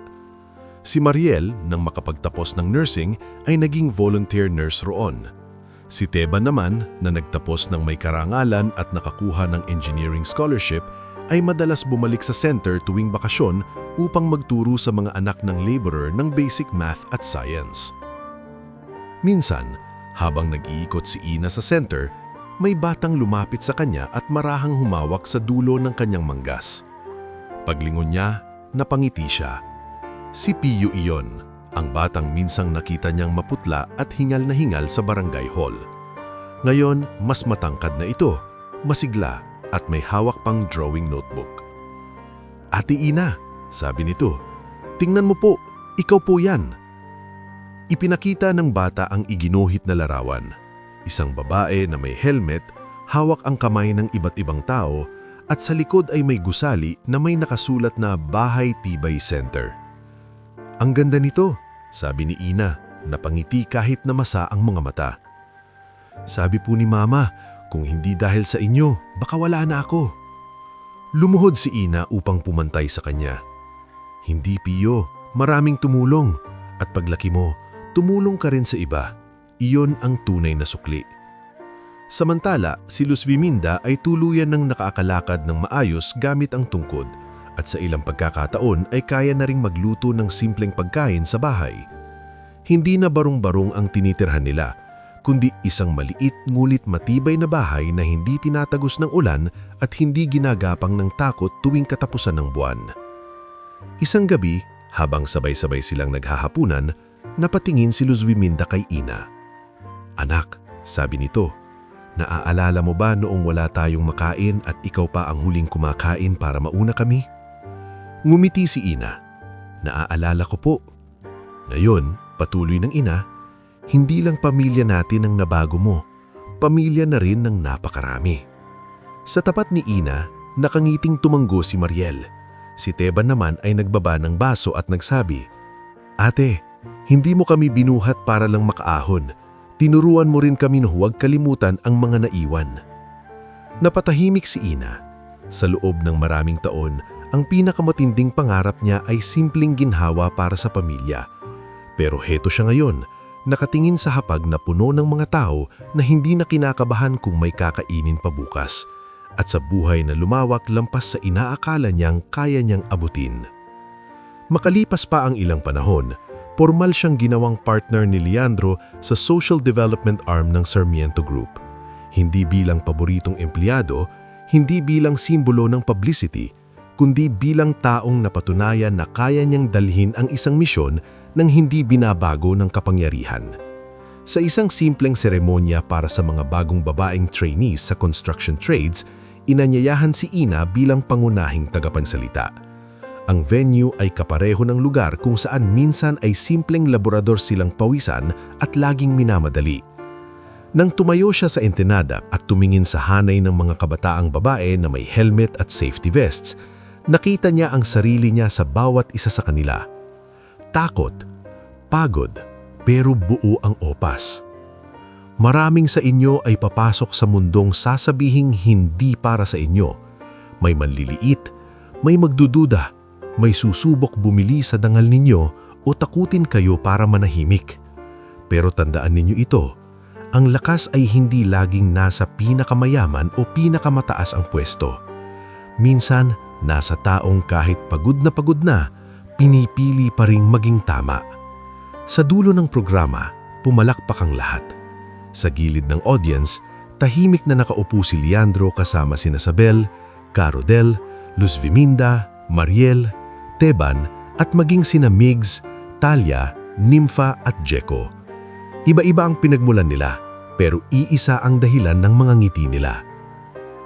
Si Mariel, nang makapagtapos ng nursing, ay naging volunteer nurse roon. Si Teban naman, na nagtapos ng may karangalan at nakakuha ng engineering scholarship, ay madalas bumalik sa center tuwing bakasyon upang magturo sa mga anak ng laborer ng basic math at science. Minsan, habang nag-iikot si Ina sa center, may batang lumapit sa kanya at marahang humawak sa dulo ng kanyang manggas. Paglingon niya, napangiti siya. Si Pio iyon, ang batang minsang nakita niyang maputla at hingal na hingal sa barangay hall. Ngayon, mas matangkad na ito, masigla at may hawak pang drawing notebook. Ate Ina, sabi nito, tingnan mo po, ikaw po yan. Ipinakita ng bata ang iginuhit na larawan. Isang babae na may helmet, hawak ang kamay ng iba't ibang tao, at sa likod ay may gusali na may nakasulat na Bahay Tibay Center. Ang ganda nito, sabi ni Ina, napangiti kahit na masa ang mga mata. Sabi po ni Mama, kung hindi dahil sa inyo, baka wala na ako. Lumuhod si Ina upang pumantay sa kanya. Hindi Pio, maraming tumulong. At paglaki mo, tumulong ka rin sa iba. Iyon ang tunay na sukli. Samantala, si Luz Viminda ay tuluyan ng nakaakalakad ng maayos gamit ang tungkod at sa ilang pagkakataon ay kaya na ring magluto ng simpleng pagkain sa bahay. Hindi na barong-barong ang tinitirhan nila, kundi isang maliit ngulit matibay na bahay na hindi tinatagos ng ulan at hindi ginagapang ng takot tuwing katapusan ng buwan. Isang gabi, habang sabay-sabay silang naghahapunan, napatingin si Luz Viminda kay Ina. Anak, sabi nito, naaalala mo ba noong wala tayong makain at ikaw pa ang huling kumakain para mauna kami? Ngumiti si Ina. Naaalala ko po. Ngayon, patuloy ng Ina, hindi lang pamilya natin ang nabago mo, pamilya na rin ng napakarami. Sa tapat ni Ina, nakangiting tumanggo si Mariel. Si Teban naman ay nagbaba ng baso at nagsabi, Ate, hindi mo kami binuhat para lang makaahon. Tinuruan mo rin kami na huwag kalimutan ang mga naiwan. Napatahimik si Ina. Sa loob ng maraming taon, ang pinakamatinding pangarap niya ay simpleng ginhawa para sa pamilya. Pero heto siya ngayon, nakatingin sa hapag na puno ng mga tao na hindi na kinakabahan kung may kakainin pa bukas, at sa buhay na lumawak lampas sa inaakala niyang kaya niyang abutin. Makalipas pa ang ilang panahon, formal siyang ginawang partner ni Leandro sa social development arm ng Sarmiento Group. Hindi bilang paboritong empleyado, hindi bilang simbolo ng publicity, kundi bilang taong napatunayan na kaya niyang dalhin ang isang misyon nang hindi binabago ng kapangyarihan. Sa isang simpleng seremonya para sa mga bagong babaeng trainees sa construction trades, inanyayahan si Ina bilang pangunahing tagapagsalita. Ang venue ay kapareho ng lugar kung saan minsan ay simpleng laborador silang pawisan at laging minamadali. Nang tumayo siya sa entinada at tumingin sa hanay ng mga kabataang babae na may helmet at safety vests, nakita niya ang sarili niya sa bawat isa sa kanila. Takot, pagod, pero buo ang opas. Maraming sa inyo ay papasok sa mundong sasabihing hindi para sa inyo. May manliliit, may magdududa, may susubok bumili sa dangal ninyo o takutin kayo para manahimik. Pero tandaan ninyo ito, ang lakas ay hindi laging nasa pinakamayaman o pinakamataas ang pwesto. Minsan, nasa taong kahit pagod na, pinipili pa ring maging tama. Sa dulo ng programa, pumalakpak ang lahat. Sa gilid ng audience, tahimik na nakaupo si Leandro kasama sina Sabel, Carodel, Luz Viminda, Mariel, Teban at maging sina Migs, Talia, Nympha at Jeko. Iba-iba ang pinagmulan nila, pero iisa ang dahilan ng mga ngiti nila.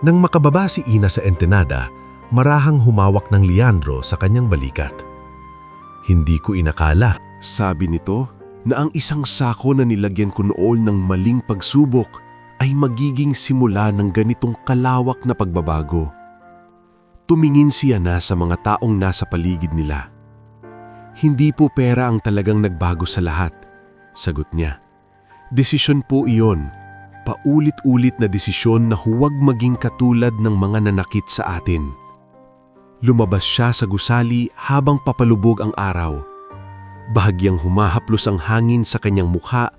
Nang makababa si Ina sa Entenada, marahang humawak ng Leandro sa kanyang balikat. Hindi ko inakala, Sabi nito, na ang isang sako na nilagyan ko noon ng maling pagsubok ay magiging simula ng ganitong kalawak na pagbabago. Tumingin siya na sa mga taong nasa paligid nila. Hindi po pera ang talagang nagbago sa lahat, sagot niya. Desisyon po iyon, paulit-ulit na desisyon na huwag maging katulad ng mga nanakit sa atin. Lumabas siya sa gusali habang papalubog ang araw. Bahagyang humahaplos ang hangin sa kanyang mukha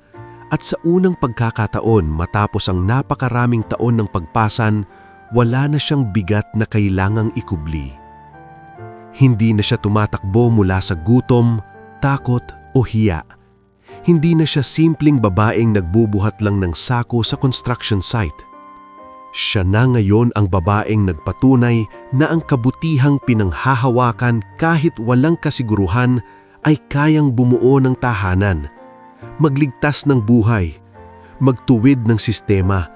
at sa unang pagkakataon matapos ang napakaraming taon ng pagpasan, wala na siyang bigat na kailangang ikubli. Hindi na siya tumatakbo mula sa gutom, takot o hiya. Hindi na siya simpleng babaeng nagbubuhat lang ng sako sa construction site. Siya na ngayon ang babaeng nagpatunay na ang kabutihang pinanghahawakan kahit walang kasiguruhan ay kayang bumuo ng tahanan, magligtas ng buhay, magtuwid ng sistema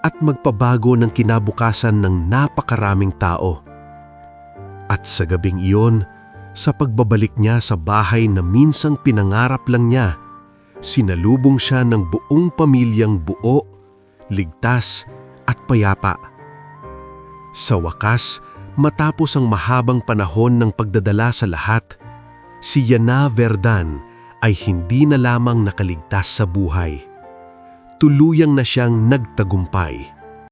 at magpabago ng kinabukasan ng napakaraming tao. At sa gabing iyon, sa pagbabalik niya sa bahay na minsang pinangarap lang niya, sinalubong siya ng buong pamilyang buo, ligtas at payapa. Sa wakas, matapos ang mahabang panahon ng pagdadala sa lahat, si Yana Verdan ay hindi na lamang nakaligtas sa buhay. Tuluyang na siyang nagtagumpay.